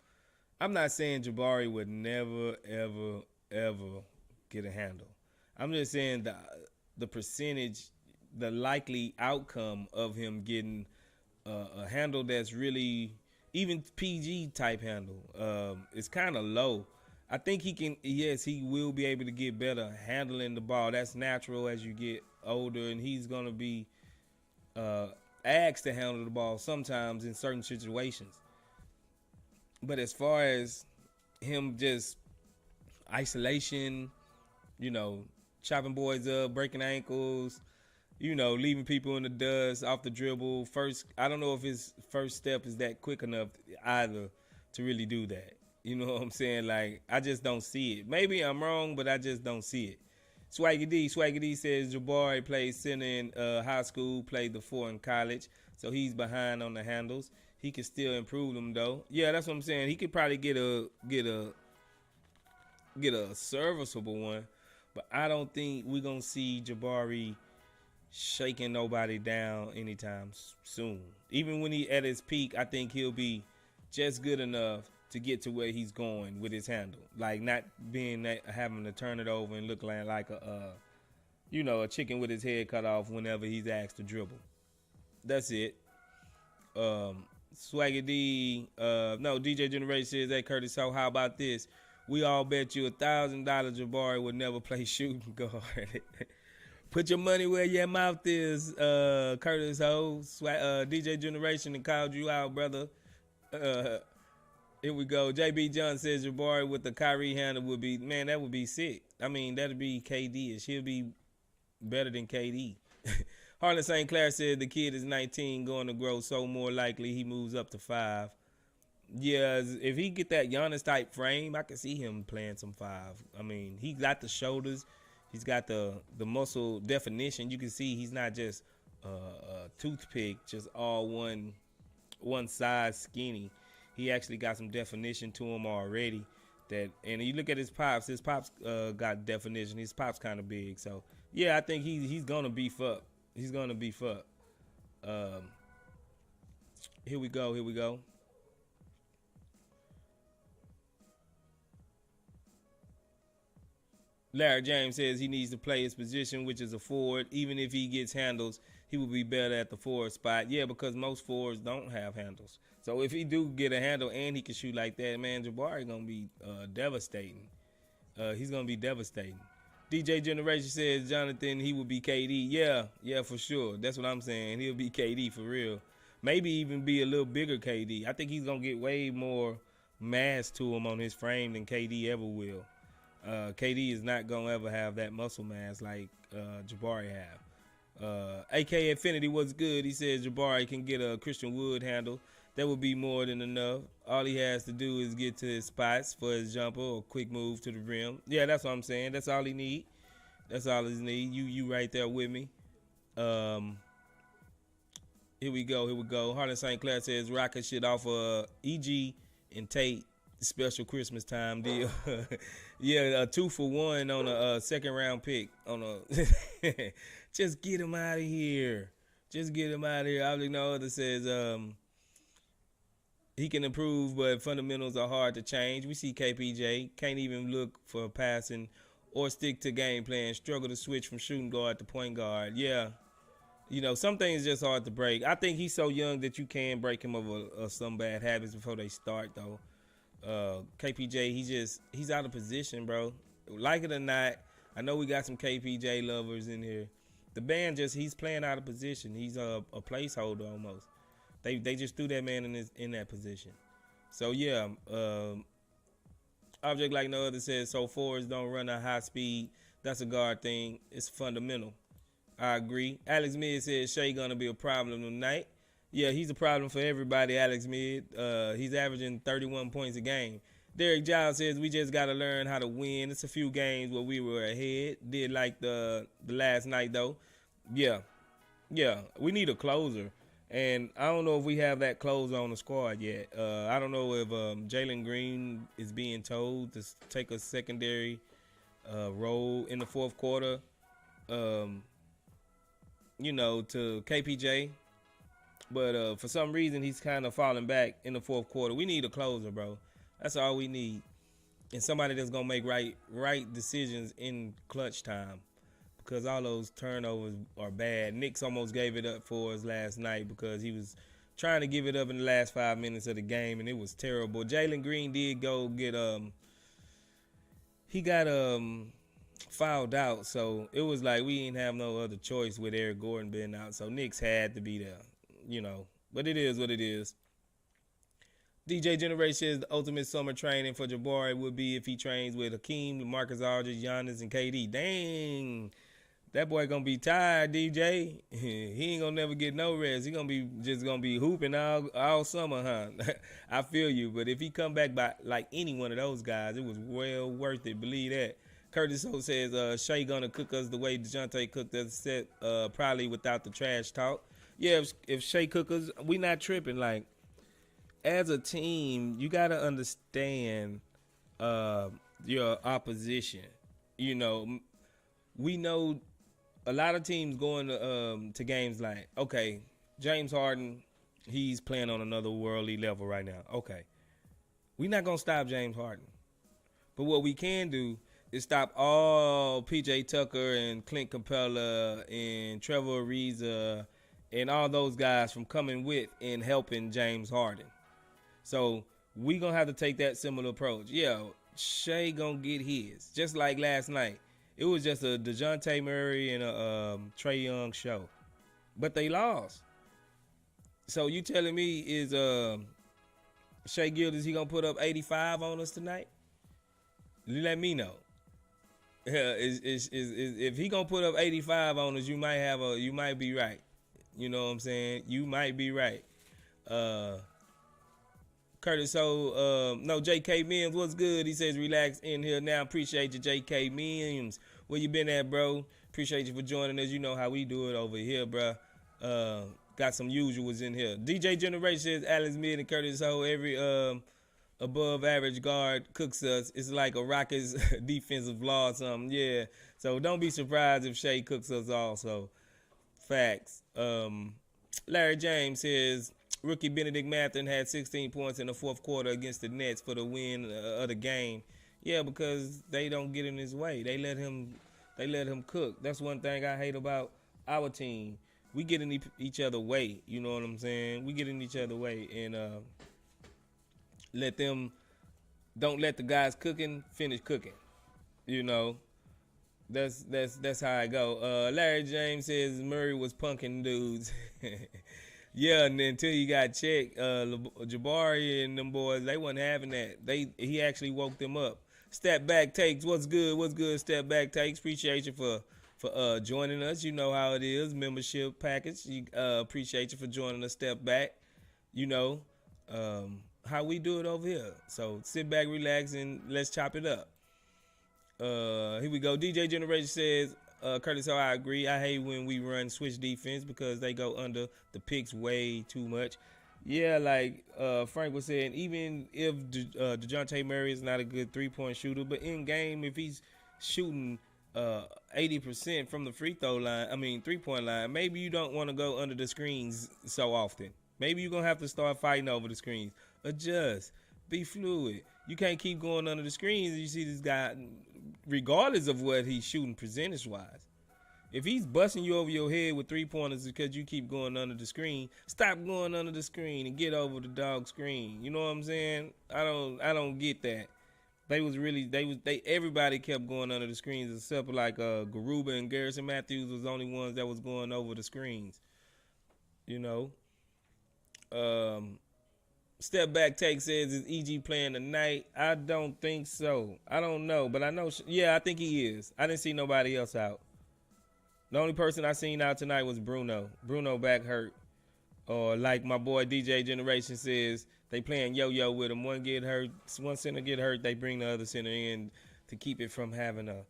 I'm not saying Jabari would never, ever, ever get a handle. I'm just saying the percentage, the likely outcome of him getting a handle that's really even PG type handle is kind of low. I think he can. Yes, he will be able to get better handling the ball. That's natural as you get older, and he's gonna be uh, asked to handle the ball sometimes in certain situations. But as far as him just isolation, you know, chopping boys up, breaking ankles, you know, leaving people in the dust off the dribble. First, I don't know if his first step is that quick enough either to really do that. You know what I'm saying? Like, I just don't see it. Maybe I'm wrong, but I just don't see it. Swaggy D says Jabari played center in high school, played the four in college, so he's behind on the handles. He can still improve them though. Yeah, that's what I'm saying. He could probably get a serviceable one, but I don't think we're gonna see Jabari shaking nobody down anytime soon. Even when he at his peak, I think he'll be just good enough to get to where he's going with his handle, like not being having to turn it over and look like a chicken with his head cut off whenever he's asked to dribble. That's it. Swaggy D, no, DJ Generation says, hey Curtis, so how about this? We all bet you $1,000 Jabari would never play shooting guard. Put your money where your mouth is, Curtis Ho. DJ Generation and called you out, brother. Here we go. JB John says Jabari with the Kyrie handle would be, man, that would be sick. I mean, that'd be KD-ish. He'll be better than KD. Harlan St. Clair said the kid is 19, going to grow, so more likely he moves up to 5. Yeah, if he get that Giannis type frame, I can see him playing some 5. I mean, he got the shoulders. He's got the muscle definition. You can see he's not just a toothpick, just all one size skinny. He actually got some definition to him already. And you look at his pops got definition. His pops kind of big. So, yeah, I think he's going to beef up. He's going to beef up. Here we go. Larry James says he needs to play his position, which is a forward. Even if he gets handles, he will be better at the forward spot. Yeah, because most forwards don't have handles. So if he do get a handle and he can shoot like that, man, Jabari going to be devastating. He's going to be devastating. DJ Generation says, Jonathan, he will be KD. Yeah, for sure. That's what I'm saying. He'll be KD for real. Maybe even be a little bigger KD. I think he's going to get way more mass to him on his frame than KD ever will. KD is not going to ever have that muscle mass like Jabari have. AK Infinity was good. He says Jabari can get a Christian Wood handle. That would be more than enough. All he has to do is get to his spots for his jumper or quick move to the rim. Yeah, that's what I'm saying. That's all he need. That's all he need. You right there with me. Here we go. Harlan St. Clair says Rocket shit off EG and Tate special Christmas time deal. Yeah, a 2-for-1 on a second round pick. Just get him out of here. Obviously, no other says he can improve, but fundamentals are hard to change. We see KPJ can't even look for passing or stick to game plan. Struggle to switch from shooting guard to point guard. Yeah, some things just hard to break. I think he's so young that you can break him of some bad habits before they start, though. KPJ, he's out of position, bro. Like it or not, I know we got some KPJ lovers in here. The band he's playing out of position. He's a placeholder almost. They just threw that man in that position. So yeah, Object Like No Other says so forwards don't run at high speed. That's a guard thing. It's fundamental. I agree. Alex Mid says Shea gonna be a problem tonight. Yeah, he's a problem for everybody, Alex Mid. He's averaging 31 points a game. Derek Giles says we just got to learn how to win. It's a few games where we were ahead. Did like the last night, though. Yeah, we need a closer. And I don't know if we have that close on the squad yet. I don't know if Jalen Green is being told to take a secondary role in the fourth quarter, um, to KPJ. But for some reason, he's kind of falling back in the fourth quarter. We need a closer, bro. That's all we need. And somebody that's going to make right decisions in clutch time. Because all those turnovers are bad. Knicks almost gave it up for us last night because he was trying to give it up in the last 5 minutes of the game, and it was terrible. Jalen Green did go get he got fouled out, so it was like we didn't have no other choice with Eric Gordon being out. So Knicks had to be there, But it is what it is. DJ Generation says the ultimate summer training for Jabari would be if he trains with Hakeem, Marcus Aldridge, Giannis, and KD. Dang. That boy gonna be tired, DJ. He ain't gonna never get no rest. He gonna be hooping all summer, huh? I feel you. But if he come back by like any one of those guys, it was well worth it. Believe that. Curtis Ho says Shea gonna cook us the way DeJounte cooked us, set probably without the trash talk. Yeah, if Shea cook us, we not tripping. Like as a team, you gotta understand your opposition. We know. A lot of teams going to games like, okay, James Harden, he's playing on another worldly level right now. Okay. We're not going to stop James Harden. But what we can do is stop all P.J. Tucker and Clint Capella and Trevor Ariza and all those guys from coming with and helping James Harden. So we going to have to take that similar approach. Yeah, Shea going to get his. Just like last night. It was just a DeJounte Murray and a Trae Young show. But they lost. So you telling me is Shea Gilgeous, he going to put up 85 on us tonight? Let me know. If he going to put up 85 on us, you might be right. You know what I'm saying? You might be right. Curtis, J.K. Mims, what's good? He says, relax in here now. Appreciate you, J.K. Mims. Where you been at, bro? Appreciate you for joining us. You know how we do it over here, bro. Got some usuals in here. DJ Generation says, Alex Mid and Curtis Ho, every above average guard cooks us. It's like a Rockets defensive law or something. Yeah. So don't be surprised if Shea cooks us also. Facts. Larry James says, rookie Benedict Mathurin had 16 points in the fourth quarter against the Nets for the win of the game. Yeah, because they don't get in his way. They let him cook. That's one thing I hate about our team. We get in each other way. You know what I'm saying? We get in each other way and don't let the guys cooking finish cooking. That's how I go. Larry James says Murray was punking dudes. Yeah, and until he got checked, Jabari and them boys, they wasn't having that. He actually woke them up. Step back takes, what's good? What's good? Step back takes. Appreciate you for joining us. You know how it is, membership package. Appreciate you for joining us. Step back. How we do it over here. So sit back, relax, and let's chop it up. Here we go. DJ Generation says, Curtis, I agree. I hate when we run switch defense because they go under the picks way too much. Yeah, like Frank was saying, even if DeJounte Murray is not a good three-point shooter, but in game, if he's shooting 80% from the three-point line, maybe you don't want to go under the screens so often. Maybe you're going to have to start fighting over the screens. Adjust. Be fluid. You can't keep going under the screens. You see this guy, regardless of what he's shooting percentage-wise. If he's busting you over your head with three-pointers because you keep going under the screen, stop going under the screen and get over the dog screen. You know what I'm saying? I don't get that. Everybody kept going under the screens except like Garuba and Garrison Matthews was the only ones that was going over the screens. Step back take says, is EG playing tonight? I don't think so. I don't know, but I know. I think he is. I didn't see nobody else out. The only person I seen out tonight was Bruno. Bruno back hurt. Or like my boy DJ Generation says, they playing yo-yo with him. One center get hurt, they bring the other center in to keep it from having a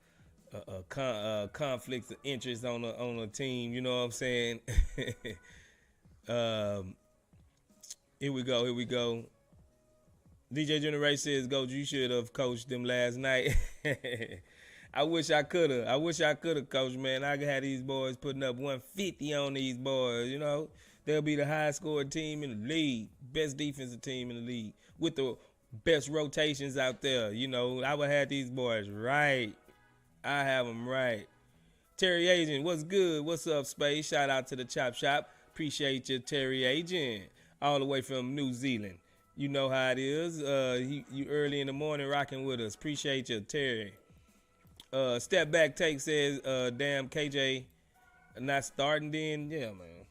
conflict of interest on a team. You know what I'm saying? Um, here we go. Here we go. DJ Generation says, "Go, you should have coached them last night." I wish I could have. I wish I could have coached, man. I had these boys putting up 150 on these boys. You know, they'll be the highest scoring team in the league, best defensive team in the league, with the best rotations out there. You know, I would have these boys right. I have them right. Terry Agent, what's good? What's up, Space? Shout out to the Chop Shop. Appreciate you, Terry Agent, all the way from New Zealand. You know how it is. You early in the morning rocking with us. Appreciate you, Terry. Step back take says, damn KJ not starting then. Yeah, man.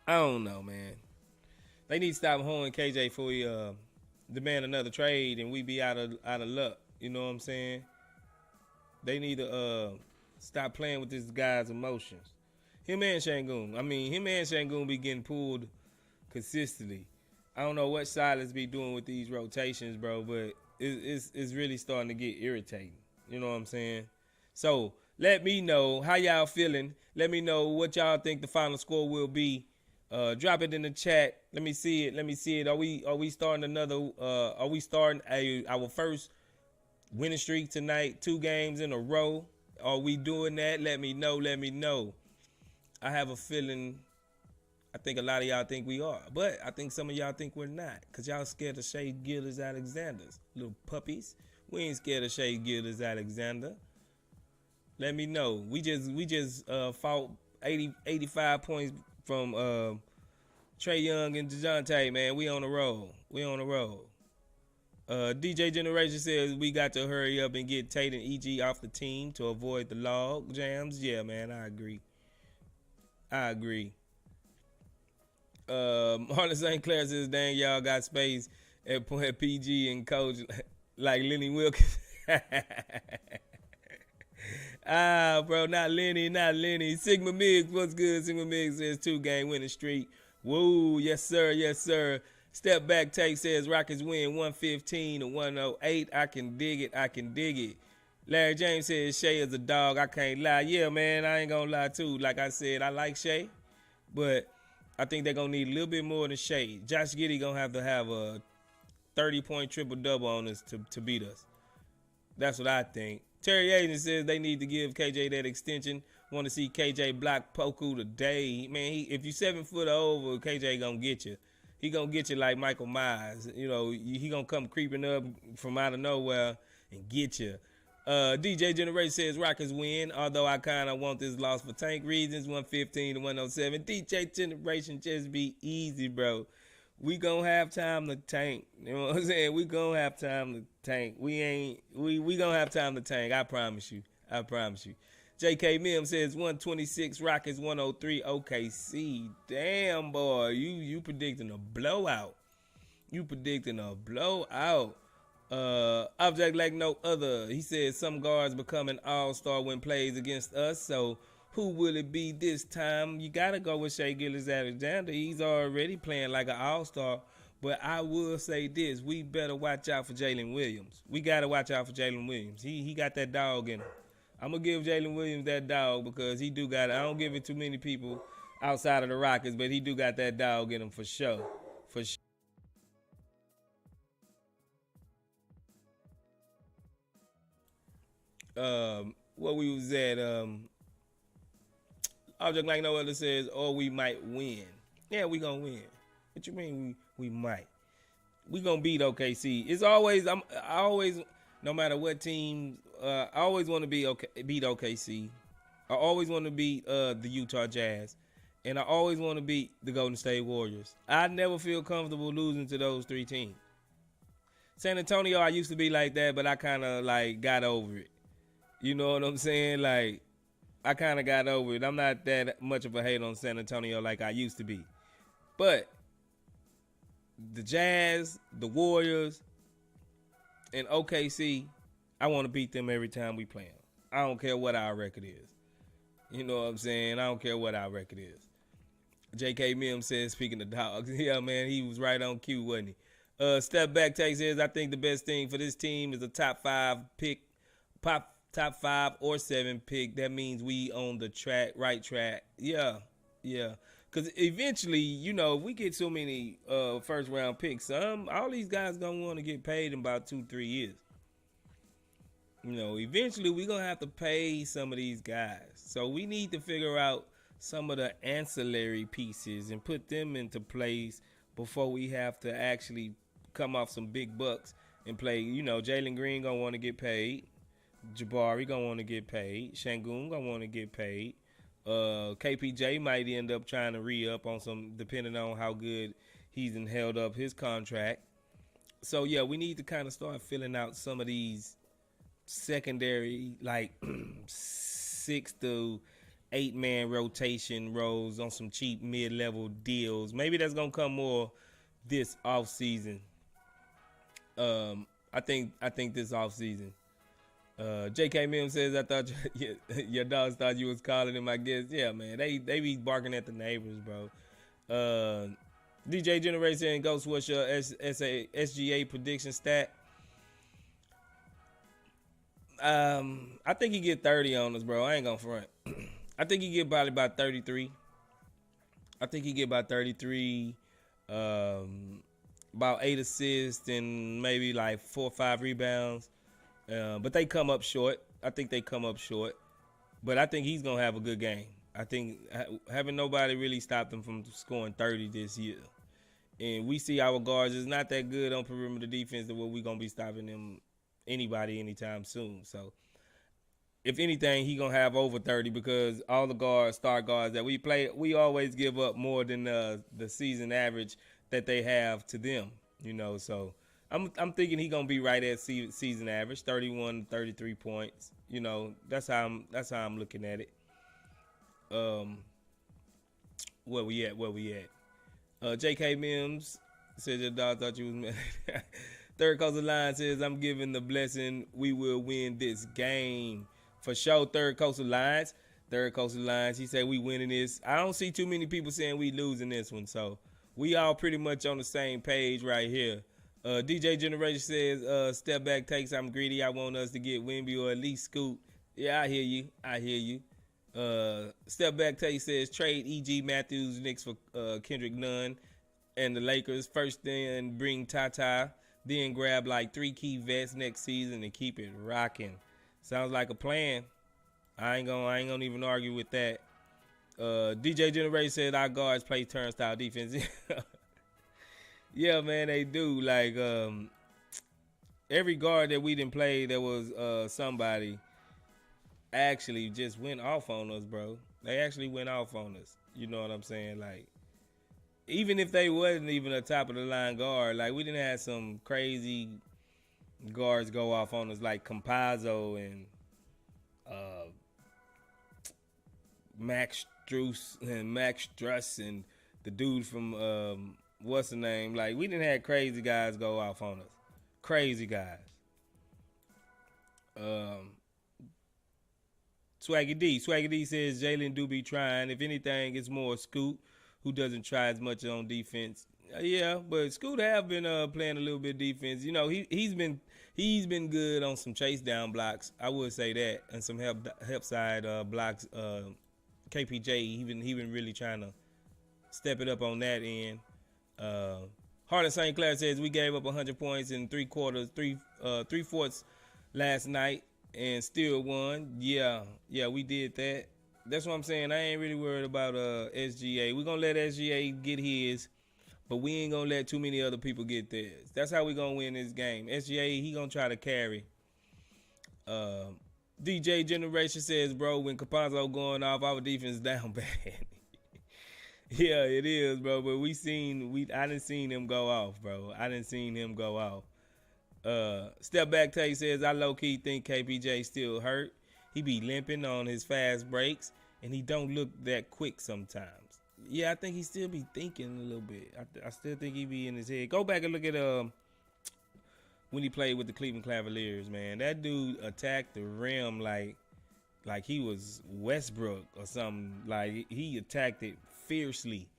I don't know, man. They need to stop holding KJ before we demand another trade and we be out of luck. You know what I'm saying? They need to stop playing with this guy's emotions. Him and Shangoon be getting pulled consistently. I don't know what Silas be doing with these rotations, bro, but it's really starting to get irritating. You know what I'm saying? So let me know how y'all feeling. Let me know what y'all think the final score will be. Drop it in the chat. Let me see it. Are we starting another? Are we starting our first winning streak tonight? 2 games in a row. Are we doing that? Let me know. I have a feeling. I think a lot of y'all think we are, but I think some of y'all think we're not, because y'all scared of Shea Gilgeous-Alexander's little puppies. We ain't scared of Shea Gilgeous-Alexander. Let me know. We just fought 85 points from Trey Young and DeJounte, man. We on the roll. DJ Generation says we got to hurry up and get Tate and EG off the team to avoid the log jams. Yeah, man, I agree. Marlon St. Clair says, dang, y'all got space at PG and coach like Lenny Wilkins. Bro, not Lenny. Sigma Miggs, what's good? Sigma Miggs says 2-game winning streak. Woo, yes, sir. Step back take says Rockets win 115-108. I can dig it. Larry James says Shea is a dog. I can't lie. Yeah, man, I ain't gonna lie too. Like I said, I like Shea, but I think they're going to need a little bit more than Shea. Josh Giddey going to have a 30-point triple-double on us to beat us. That's what I think. Terry Agent says they need to give KJ that extension. Want to see KJ block Poku today. Man, if you 7 foot over, KJ going to get you. He going to get you like Michael Myers. You know, he going to come creeping up from out of nowhere and get you. DJ Generation says Rockets win, although I kind of want this loss for tank reasons, 115-107. DJ Generation, just be easy, bro. We gonna have time to tank. You know what I'm saying? We gonna have time to tank. We gonna have time to tank. I promise you. JK Mim says 126 Rockets, 103 OKC. Damn, boy, you predicting a blowout. Object like no other. He says some guards become an all-star when plays against us. So who will it be this time? You got to go with Shea Gilgeous-Alexander. He's already playing like an all-star. But I will say this. We better watch out for Jalen Williams. We got to watch out for Jalen Williams. He got that dog in him. I'm going to give Jalen Williams that dog because he do got it. I don't give it to many people outside of the Rockets, but he do got that dog in him for sure. What we was at, Object Like No Other says, oh, we might win. Yeah, we gonna win. What you mean we might? We gonna beat OKC. It's always, I always, no matter what team, I always want to beat OKC. I always want to beat the Utah Jazz. And I always want to beat the Golden State Warriors. I never feel comfortable losing to those 3 teams. San Antonio, I used to be like that, but I kind of like got over it. You know what I'm saying? Like, I kind of got over it. I'm not that much of a hater on San Antonio like I used to be. But the Jazz, the Warriors, and OKC, I want to beat them every time we play them. I don't care what our record is. You know what I'm saying? I don't care what our record is. J.K. Mims says, speaking of dogs, yeah, man, he was right on cue, wasn't he? Step back take says, I think the best thing for this team is a top 5 pick, top 5 or 7 pick. That means we on the right track. Yeah. Because Because eventually, if we get so many first round picks, all these guys gonna want to get paid in about 2-3 years. Eventually we're gonna have to pay some of these guys. So we need to figure out some of the ancillary pieces and put them into place before we have to actually come off some big bucks and play. Jalen Green gonna want to get paid. Jabari gonna want to get paid. Shangoon gonna want to get paid. KPJ might end up trying to re-up on some, depending on how good he's held up his contract. So yeah, we need to kind of start filling out some of these secondary, like 6 to 8 man rotation roles on some cheap mid-level deals. Maybe that's gonna come more this off season. I think this off season. JK Mim says, I thought your dogs thought you was calling him, I guess. Yeah, man, they be barking at the neighbors, bro. DJ Generation Ghost, what's your SGA prediction stat? I think he get 30 on us, bro. I ain't gonna front. I think he get probably about 33. About 8 assists and maybe like 4 or 5 rebounds. But they come up short. I think they come up short. But I think he's gonna have a good game. I think having nobody really stopped him from scoring 30 this year. And we see our guards is not that good on perimeter defense, that we're gonna be stopping them anybody anytime soon. So if anything, he gonna have over 30, because all the star guards that we play, we always give up more than the season average that they have to them. So I'm thinking he gonna be right at season average, 31, 33 points. That's how I'm looking at it. Where we at? JK Mims said your dog thought you was mad. Third Coastal Lions says, I'm giving the blessing we will win this game. For sure, Third Coastal Lions. He said we winning this. I don't see too many people saying we losing this one. So we all pretty much on the same page right here. DJ Generation says, step back takes, I'm greedy. I want us to get Wemby or at least Scoot. Yeah, I hear you. Step back take says, trade E.G. Matthews, Knicks for Kendrick Nunn and the Lakers. First, then bring Tata. Then grab like 3 key vets next season and keep it rocking. Sounds like a plan. I ain't gonna even argue with that. DJ Generation said our guards play turnstile defense. Yeah, man, they do. Like every guard that we didn't play, there was somebody actually just went off on us, bro. They actually went off on us. You know what I'm saying? Like, even if they wasn't even a top of the line guard, like we didn't have some crazy guards go off on us, like Campazzo and Max Struss and the dude from what's the name? Like, we didn't have crazy guys go off on us. Crazy guys. Swaggy D says Jalen do be trying. If anything, it's more Scoot, who doesn't try as much on defense. Yeah, but Scoot have been playing a little bit defense. He's been good on some chase down blocks. I would say that, and some help side blocks. KPJ, he been really trying to step it up on that end. Harlan St. Clair says we gave up 100 points in 3/4 last night and still won. Yeah, we did that. That's what I'm saying. I ain't really worried about SGA. We're going to let SGA get his, but we ain't going to let too many other people get theirs. That's how we going to win this game. SGA, he going to try to carry. DJ Generation says, bro, when Campazzo going off, our defense down bad. Yeah, it is, bro. But I didn't seen him go off, bro. Step back take says, I low-key think KPJ still hurt. He be limping on his fast breaks, and he don't look that quick sometimes. Yeah, I think he still be thinking a little bit. I still think he be in his head. Go back and look at when he played with the Cleveland Cavaliers, man. That dude attacked the rim like he was Westbrook or something. Like, he attacked it fiercely,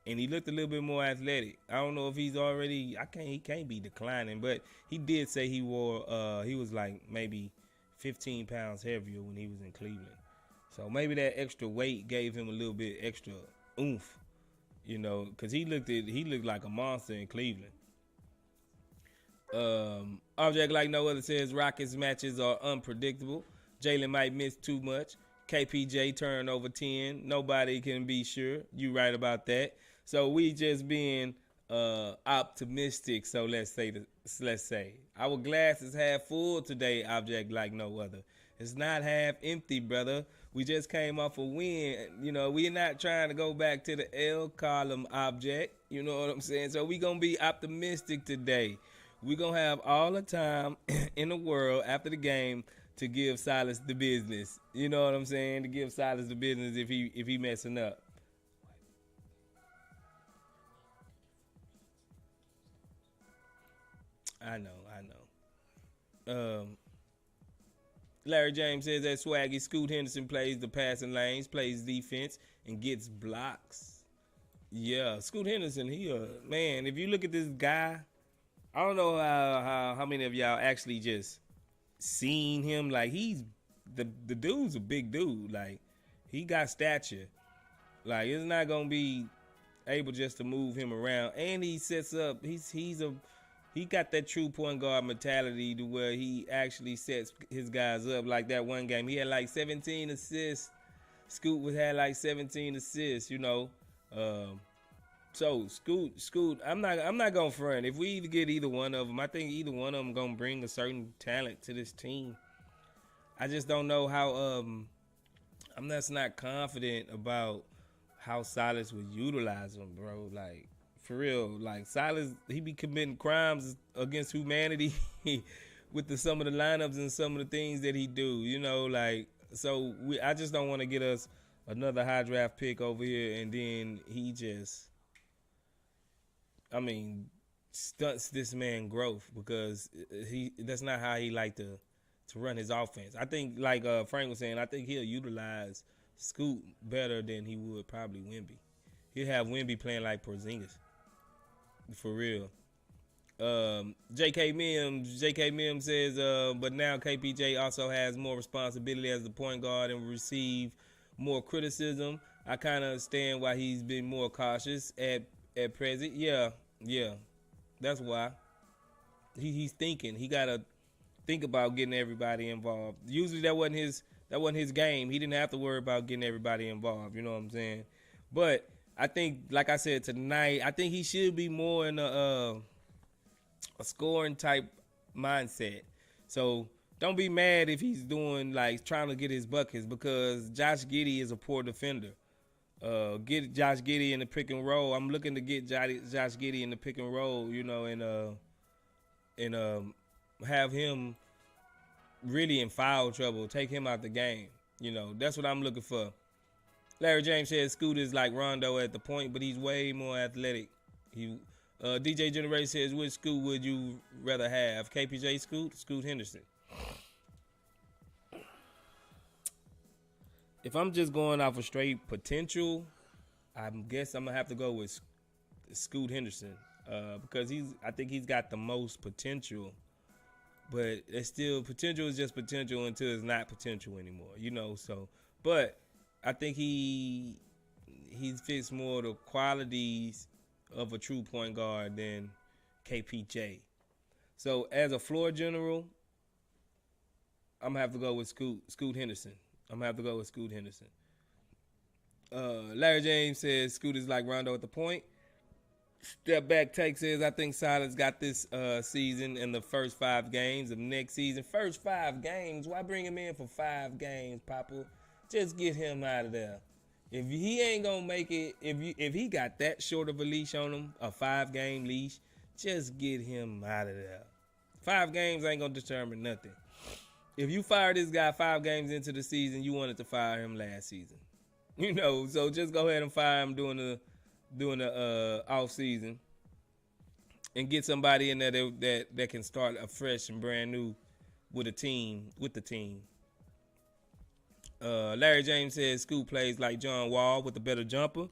and he looked a little bit more athletic. I don't know if he's already. He can't be declining, but he did say he was like maybe 15 pounds heavier when he was in Cleveland. So maybe that extra weight gave him a little bit extra oomph because he looked like a monster in Cleveland. Object like no other says Rockets matches are unpredictable. Jalen might miss too much. KPJ turn over 10. Nobody can be sure. You right about that. So we just being optimistic. So let's say our glass is half full today. Object like no other. It's not half empty, brother. We just came off a win. We're not trying to go back to the L column, object. You know what I'm saying? So we gonna be optimistic today. We gonna have all the time in the world after the game to give Silas the business. You know what I'm saying? To give Silas the business if he messing up. I know. Larry James says that swaggy Scoot Henderson plays the passing lanes, plays defense, and gets blocks. Yeah, Scoot Henderson, man. If you look at this guy, I don't know how many of y'all actually just seen him. Like he's the dude's a big dude. Like he got stature. Like it's not gonna be able just to move him around. And he sets up. He got that true point guard mentality to where he actually sets his guys up. Like that one game, he had like 17 assists. Scoot had like 17 assists. So Scoot, I'm not gonna front. If we get either one of them, I think either one of them gonna bring a certain talent to this team. I just don't know how. I'm just not confident about how Silas would utilize them, bro. Like for real, like Silas, he be committing crimes against humanity with some of the lineups and some of the things that he do. So I just don't want to get us another high draft pick over here and then he just. Stunts this man growth because that's not how he like to run his offense. I think like Frank was saying, I think he'll utilize Scoot better than he would probably Wemby. He'll have Wemby playing like Porzingis. For real. JK Mims says, but now KPJ also has more responsibility as the point guard and will receive more criticism. I kind of understand why he's been more cautious at present. Yeah. That's why. He's thinking. He gotta think about getting everybody involved. Usually that wasn't his game. He didn't have to worry about getting everybody involved. You know what I'm saying? But I think, like I said tonight, I think he should be more in a scoring type mindset. So don't be mad if he's doing like trying to get his buckets because Josh Giddey is a poor defender. Get Josh Giddey in the pick and roll. I'm looking to get Josh Giddey in the pick and roll, and have him really in foul trouble. Take him out the game. That's what I'm looking for. Larry James says Scoot is like Rondo at the point, but he's way more athletic. DJ Generation says, which Scoot would you rather have? KPJ Scoot Henderson. If I'm just going off of straight potential, I guess I'm gonna have to go with Scoot Henderson because I think he's got the most potential. But it's still potential is just potential until it's not potential anymore, So, but I think he fits more the qualities of a true point guard than KPJ. So as a floor general, I'm gonna have to go with Scoot Henderson. Larry James says Scoot is like Rondo at the point. Step back take says I think Silas got this season in the first 5 games of next season. First 5 games? Why bring him in for 5 games, Papa? Just get him out of there. If he ain't gonna make it, if he got that short of a leash on him, a 5-game leash, just get him out of there. 5 games ain't gonna determine nothing. If you fire this guy 5 games into the season, you wanted to fire him last season. So just go ahead and fire him during the off season and get somebody in there that can start afresh and brand new with the team. Larry James says Scoot plays like John Wall with a better jumper.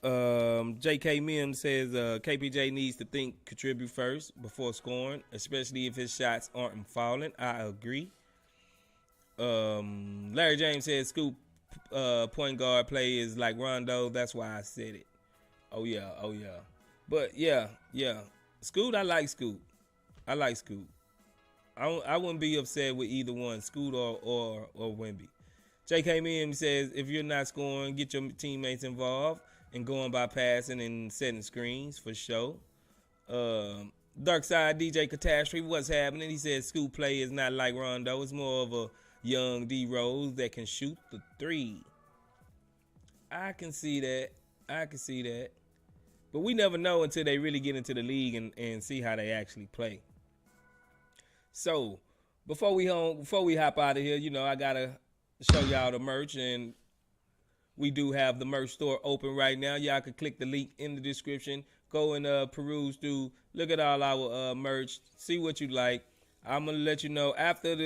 J.K. Mims says KPJ needs to contribute first before scoring, especially if his shots aren't falling. I agree. Larry James says Scoot point guard play is like Rondo. That's why I said it. Oh yeah, oh yeah. But yeah, yeah. Scoot, I like Scoot. I like Scoot. I wouldn't be upset with either one, Scoot or Wimby. Jay came in and says, if you're not scoring, get your teammates involved and going by passing and setting screens for sure. Dark Side DJ Catastrophe, what's happening? He says Scoot play is not like Rondo. It's more of a young D Rose that can shoot the three. I can see that. I can see that. But we never know until they really get into the league and see how they actually play. So before we hop out of here, I gotta show y'all the merch, and we do have the merch store open right now. Y'all can click the link in the description. Go and peruse through. Look at all our merch. See what you like. I'm gonna let you know after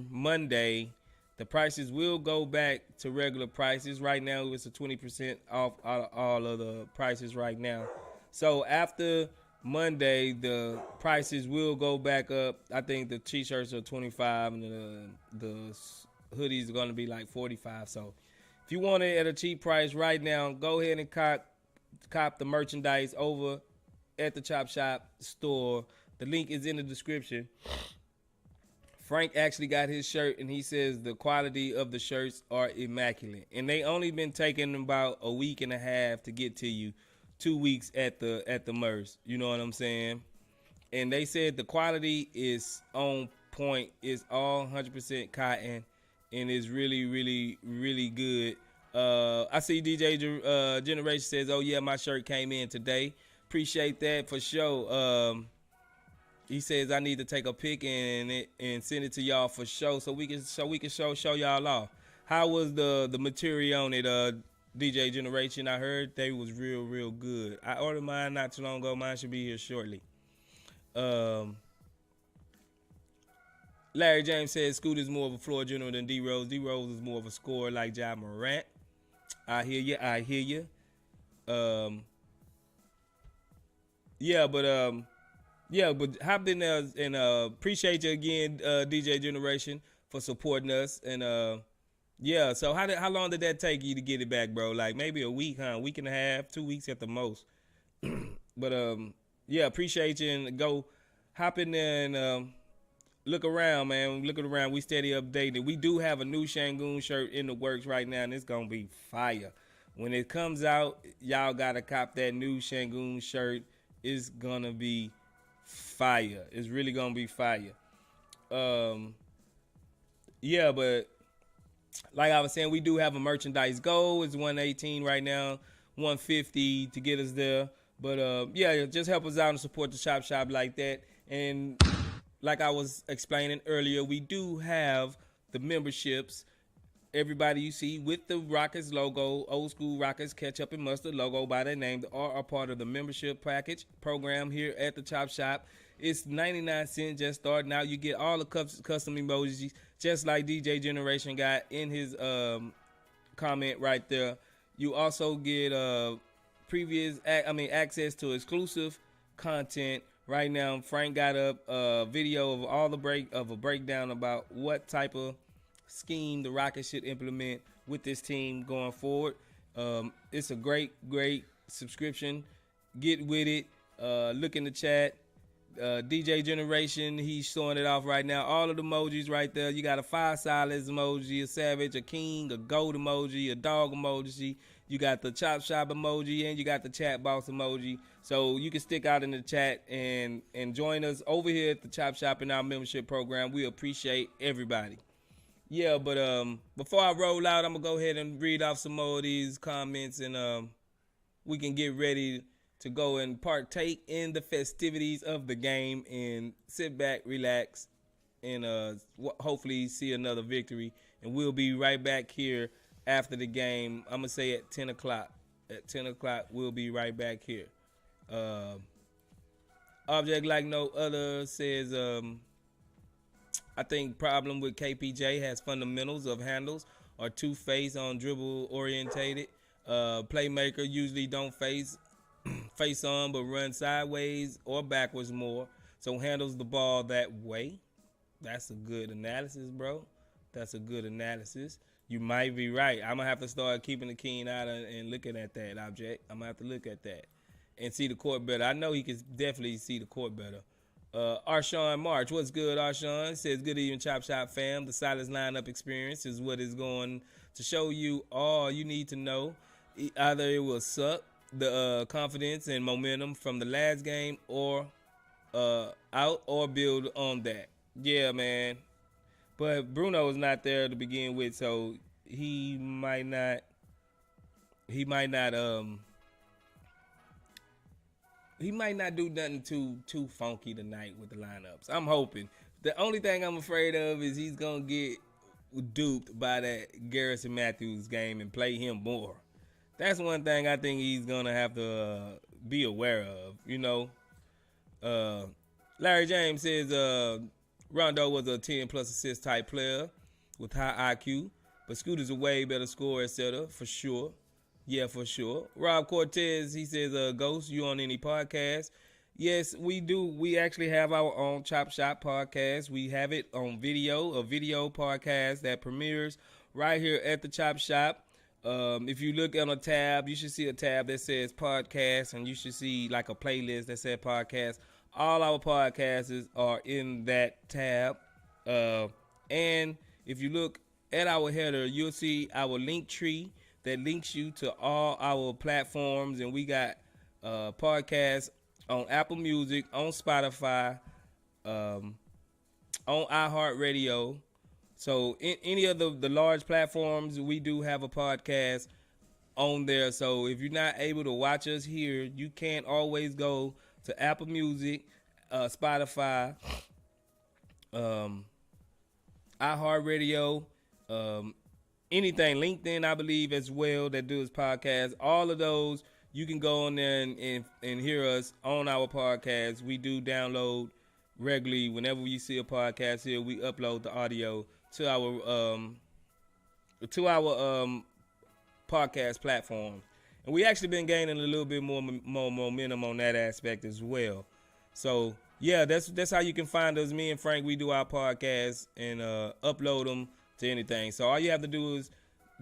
Monday, the prices will go back to regular prices. Right now, it's a 20% off all of the prices right now. So after Monday, the prices will go back up. I think the t-shirts are 25 and the hoodies are going to be like 45. So if you want it at a cheap price right now, go ahead and cop the merchandise over at the Chop Shop store. The link is in the description. Frank actually got his shirt, and he says the quality of the shirts are immaculate. And they only been taking about a week and a half to get to you. 2 weeks at the merch. You know what I'm saying? And they said the quality is on point. It's all 100% cotton, and it's really, really, really good. I see DJ Generation says, "Oh yeah, my shirt came in today. Appreciate that for sure." He says I need to take a pic and send it to y'all for sure, so we can show y'all off. How was the material on it, DJ Generation? I heard they was real good. I ordered mine not too long ago. Mine should be here shortly. Larry James says Scoot is more of a floor general than D Rose. D Rose is more of a scorer like Ja Morant. I hear you. But hop in there and appreciate you again, DJ Generation, for supporting us. And so how long did that take you to get it back, bro? Like maybe a week, huh? A week and a half, 2 weeks at the most. But appreciate you, and go hop in there and look around, man. Looking around, we steady updating. We do have a new Shangoon shirt in the works right now, and it's gonna be fire. When it comes out, y'all gotta cop that new Shangoon shirt. It's gonna be fire. It's really gonna be fire. But like I was saying, we do have a merchandise goal. It's 118 right now, 150 to get us there. But just help us out and support the shop like that. And like I was explaining earlier, we do have the memberships. Everybody you see with the Rockets logo, old school Rockets ketchup and mustard logo by their name, are a part of the membership package program here at the Chop Shop. It's 99 cents just starting out. You get all the custom emojis, just like DJ Generation got in his comment right there. You also get access to exclusive content. Right now, Frank got up a video of a breakdown about what type of scheme the Rockets should implement with this team going forward. It's a great subscription. Get with it. Look in the chat. DJ Generation, he's showing it off right now. All of the emojis right there. You got a 5 silence emoji, a savage, a king, a goat emoji, a dog emoji. You got the Chop Shop emoji, and you got the chat box emoji. So you can stick out in the chat and join us over here at the Chop Shop in our membership program. We appreciate everybody. Yeah, but before I roll out, I'm going to go ahead and read off some more of these comments, and we can get ready to go and partake in the festivities of the game and sit back, relax, and hopefully see another victory. And we'll be right back here after the game. I'm going to say at 10 o'clock. At 10 o'clock, we'll be right back here. Object Like No Other says, I think problem with KPJ has fundamentals of handles or two-face on dribble orientated. Playmaker usually don't face on but run sideways or backwards more, so handles the ball that way. That's a good analysis, bro. That's a good analysis. You might be right. I'm gonna have to start keeping a keen eye and looking at that object. I'm gonna have to look at that and see the court better. I know he can definitely see the court better. Arshawn March, what's good, Arshawn? Says, good evening, Chop Shop fam. The Silence lineup experience is what is going to show you all you need to know. Either it will suck the confidence and momentum from the last game or out or build on that. Yeah, man. But Bruno is not there to begin with, so he might not he might not do nothing too funky tonight with the lineups. I'm hoping. The only thing I'm afraid of is he's gonna get duped by that Garrison Matthews game and play him more. That's one thing I think he's gonna have to be aware of. You know, Larry James says Rondo was a 10 plus assist type player with high IQ, but Scooter's a way better scorer, etc. For sure. Yeah, for sure. Rob Cortez, he says, Ghost, you on any podcast? Yes, we do. We actually have our own Chop Shop podcast. We have it on video, a video podcast that premieres right here at the Chop Shop. If you look on a tab, you should see a tab that says podcast, and you should see like a playlist that says podcast. All our podcasts are in that tab. And if you look at our header, you'll see our link tree that links you to all our platforms. And we got podcasts on Apple Music, on Spotify, on iHeartRadio. So in any of the large platforms, we do have a podcast on there. So if you're not able to watch us here, you can't always go to Apple Music, Spotify, iHeartRadio, anything, LinkedIn, I believe, as well, that do his podcast. All of those, you can go on there and hear us on our podcast. We do download regularly. Whenever you see a podcast here, we upload the audio to our podcast platform. And we actually been gaining a little bit more momentum on that aspect as well. So yeah, that's how you can find us. Me and Frank, we do our podcasts and upload them to anything. So all you have to do is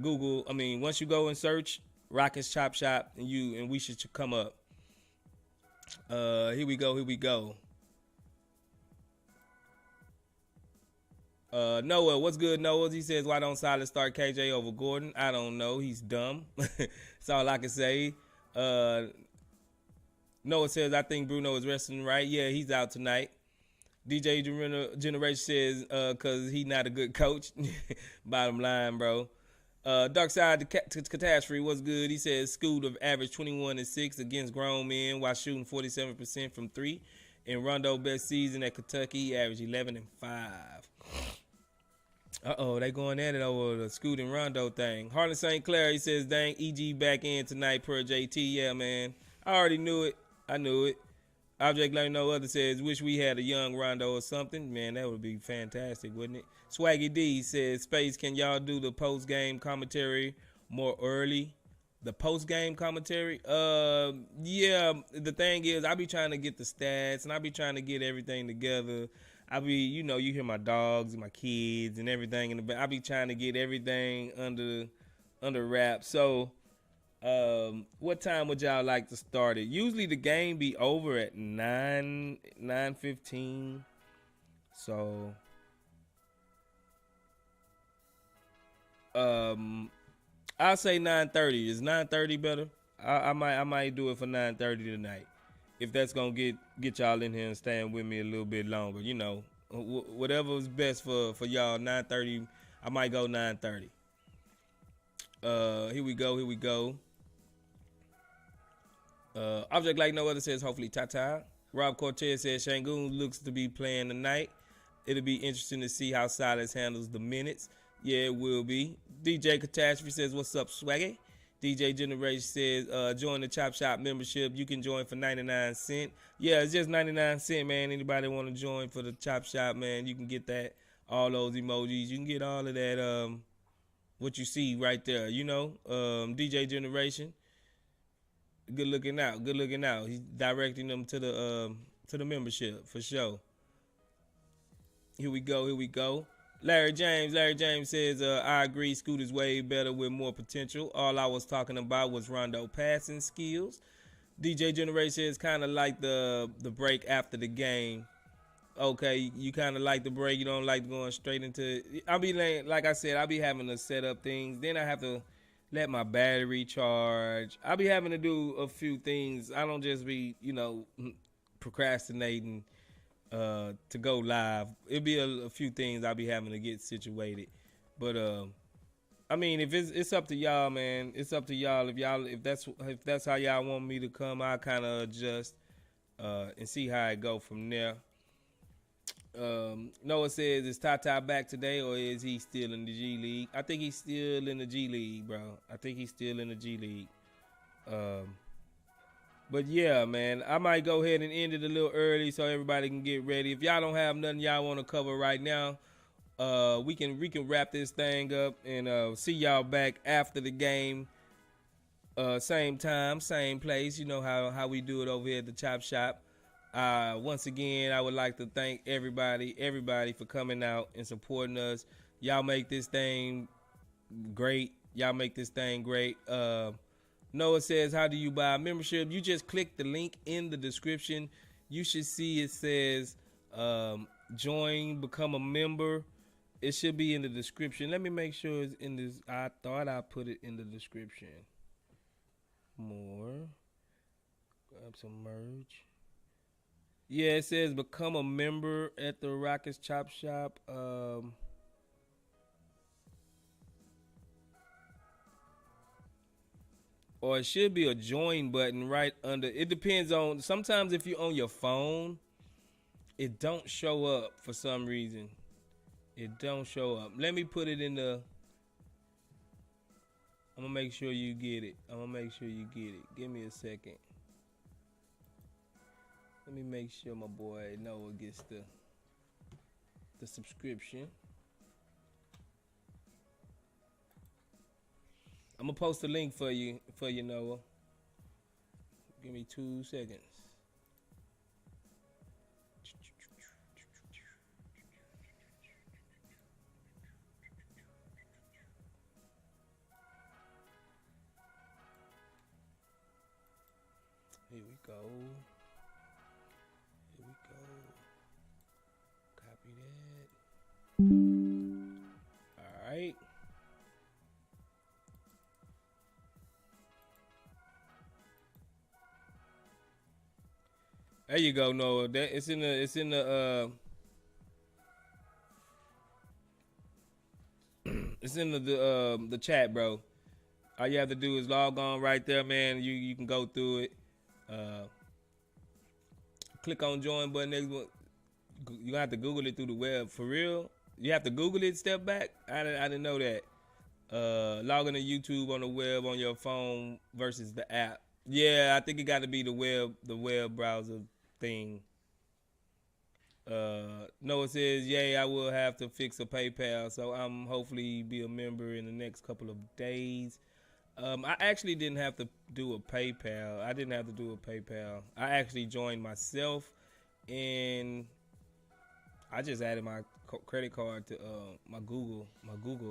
Google. I mean, once you go and search Rockets Chop Shop, and we should come up. Here we go. Noah, what's good, Noah? He says, why don't Silas start KJ over Gordon? I don't know. He's dumb. That's all I can say. Noah says, I think Bruno is resting right. Yeah, he's out tonight. DJ Generation says, because he's not a good coach. Bottom line, bro. Dark Side to Catastrophe, what's good? He says, Scooter averaged 21-6 against grown men while shooting 47% from 3. In Rondo best season at Kentucky, he averaged 11-5. They going at it over the Scoot and Rondo thing. Harlan St. Clair, he says, dang, EG back in tonight per JT. Yeah, man. I already knew it. I knew it. Object like no other says, wish we had a young Rondo or something. Man, that would be fantastic, wouldn't it? Swaggy D says, Space, can y'all do the post-game commentary more early? The post-game commentary? Yeah, the thing is, I be trying to get the stats, and I be trying to get everything together. I be, you hear my dogs and my kids and everything in the back. I be trying to get everything under wraps. So, what time would y'all like to start it? Usually the game be over at 9:15. So, I'll say 9:30. Is 9:30 better? I might do it for 9:30 tonight. If that's gonna get y'all in here and staying with me a little bit longer, whatever is best for y'all. 9:30. I might go 9:30. Here we go. Object like no other says, hopefully Tata. Rob Cortez says, Shangoon looks to be playing tonight. It'll be interesting to see how Silas handles the minutes. Yeah, it will be. DJ Catastrophe says, what's up, Swaggy? DJ Generation says, join the Chop Shop membership. You can join for 99 cents. Yeah, it's just 99 cents, man. Anybody want to join for the Chop Shop, man, you can get that, all those emojis. You can get all of that, what you see right there, DJ Generation. Good looking out. He's directing them to the membership for sure. Here we go. Larry James says, I agree. Scooter's way better with more potential. All I was talking about was Rondo passing skills. DJ Generation is kind of like the break after the game. Okay, you kind of like the break. You don't like going straight into. I'll be like I said, I'll be having to set up things. Then I have to let my battery charge. I'll be having to do a few things. I don't just be procrastinating to go live. It'll be a few things I'll be having to get situated. But I mean, if it's up to y'all, man. It's up to y'all. If that's how y'all want me to come, I'll kind of adjust and see how it go from there. Noah says, is Tata back today or is he still in the G League? I think he's still in the G League, bro. I think he's still in the G League. But yeah, man, I might go ahead and end it a little early so everybody can get ready. If y'all don't have nothing y'all want to cover right now, we can wrap this thing up and see y'all back after the game. Same time, same place. You know how we do it over here at the Chop Shop. Once again, I would like to thank everybody for coming out and supporting us. Y'all make this thing great. Noah says, how do you buy a membership? You just click the link in the description. You should see it says join, become a member. It should be in the description. Let me make sure it's in this. I thought I put it in the description. More. Grab some merch. Yeah, it says become a member at the Rockets Chop Shop. Or it should be a join button right under. It depends on. Sometimes if you're on your phone, it don't show up for some reason. It don't show up. Let me put it in the. I'm gonna make sure you get it. Give me a second. Let me make sure my boy Noah gets the subscription. I'm gonna post a link for you, Noah. Give me 2 seconds. Here we go. Copy that. All right. There you go, Noah. It's in the the chat, bro. All you have to do is log on right there, man. You can go through it. Click on join button. Next one, you gonna have to Google it through the web for real. You have to Google it. Step back. I didn't know that. Log into YouTube on the web on your phone versus the app. Yeah, I think it got to be the web browser thing. Noah says, yay, I will have to fix a PayPal, so I'm hopefully be a member in the next couple of days. I actually didn't have to do a PayPal. I actually joined myself, and I just added my credit card to my Google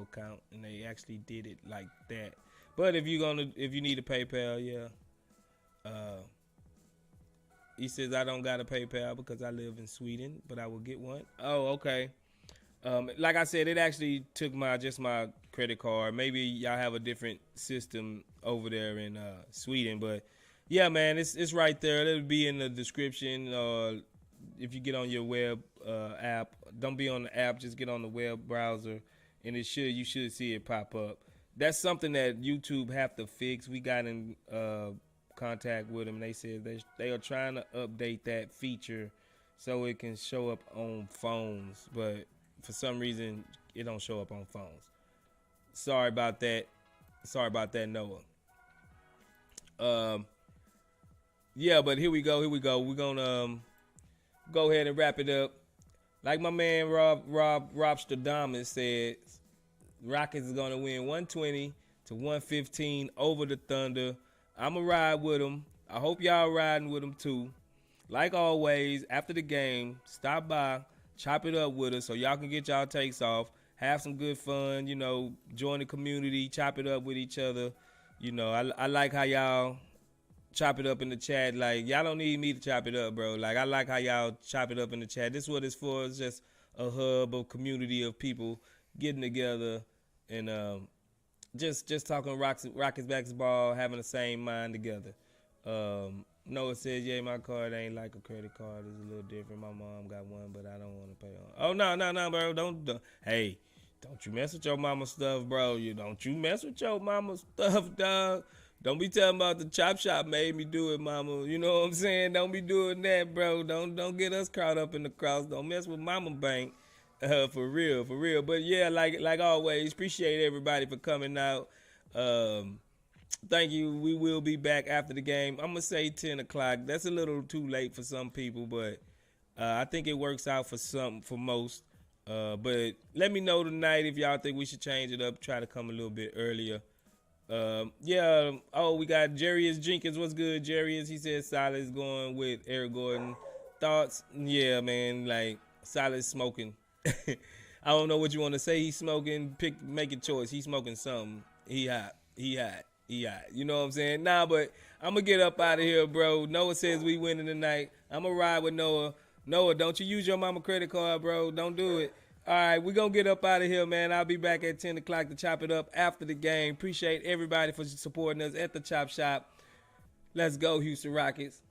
account, and they actually did it like that. But if you need a PayPal, yeah. He says I don't got a PayPal because I live in Sweden, but I will get one. Oh, okay. Like I said, it actually took my credit card. Maybe y'all have a different system over there in Sweden, but yeah, man, it's right there. It'll be in the description. If you get on your web app, don't be on the app. Just get on the web browser, and you should see it pop up. That's something that YouTube have to fix. We got in contact with them. They said they are trying to update that feature so it can show up on phones, but for some reason it don't show up on phones. Sorry about that, Noah. Yeah, but here we go. We're gonna go ahead and wrap it up. Like my man Rob Stradamus said, Rockets is gonna win 120-115 over the Thunder. I'ma ride with them. I hope y'all riding with them too. Like always, after the game, stop by, chop it up with us so y'all can get y'all takes off. have some good fun. Join the community, chop it up with each other. I like how y'all chop it up in the chat. Like, y'all don't need me to chop it up, bro. Like, I like how y'all chop it up in the chat. This is what it's for. It's just a hub of community of people getting together and just talking Rockets basketball, having the same mind together. Noah says, yeah, my card ain't like a credit card. It's a little different. My mom got one, but I don't want to pay on. Oh, no, bro. Don't. Hey, don't you mess with your mama stuff, bro. Don't you mess with your mama stuff, dog. Don't be talking about the chop shop made me do it, mama. You know what I'm saying? Don't be doing that, bro. Don't get us caught up in the cross. Don't mess with mama bank. For real. But yeah, like always, appreciate everybody for coming out. Thank you. We will be back after the game. I'm gonna say 10 o'clock. That's a little too late for some people, but I think it works out for most. But let me know tonight if y'all think we should change it up. Try to come a little bit earlier. Yeah. Oh, we got Jarius Jenkins. What's good, Jarius? He said Silas going with Eric Gordon. Thoughts? Yeah, man. Like, Silas smoking. I don't know what you want to say. He's smoking. Make a choice. He's smoking something. He hot. You know what I'm saying? Nah, but I'm going to get up out of here, bro. Noah says we winning tonight. I'm going to ride with Noah. Noah, don't you use your mama credit card, bro. Don't do it. All right, we're going to get up out of here, man. I'll be back at 10 o'clock to chop it up after the game. Appreciate everybody for supporting us at the Chop Shop. Let's go, Houston Rockets.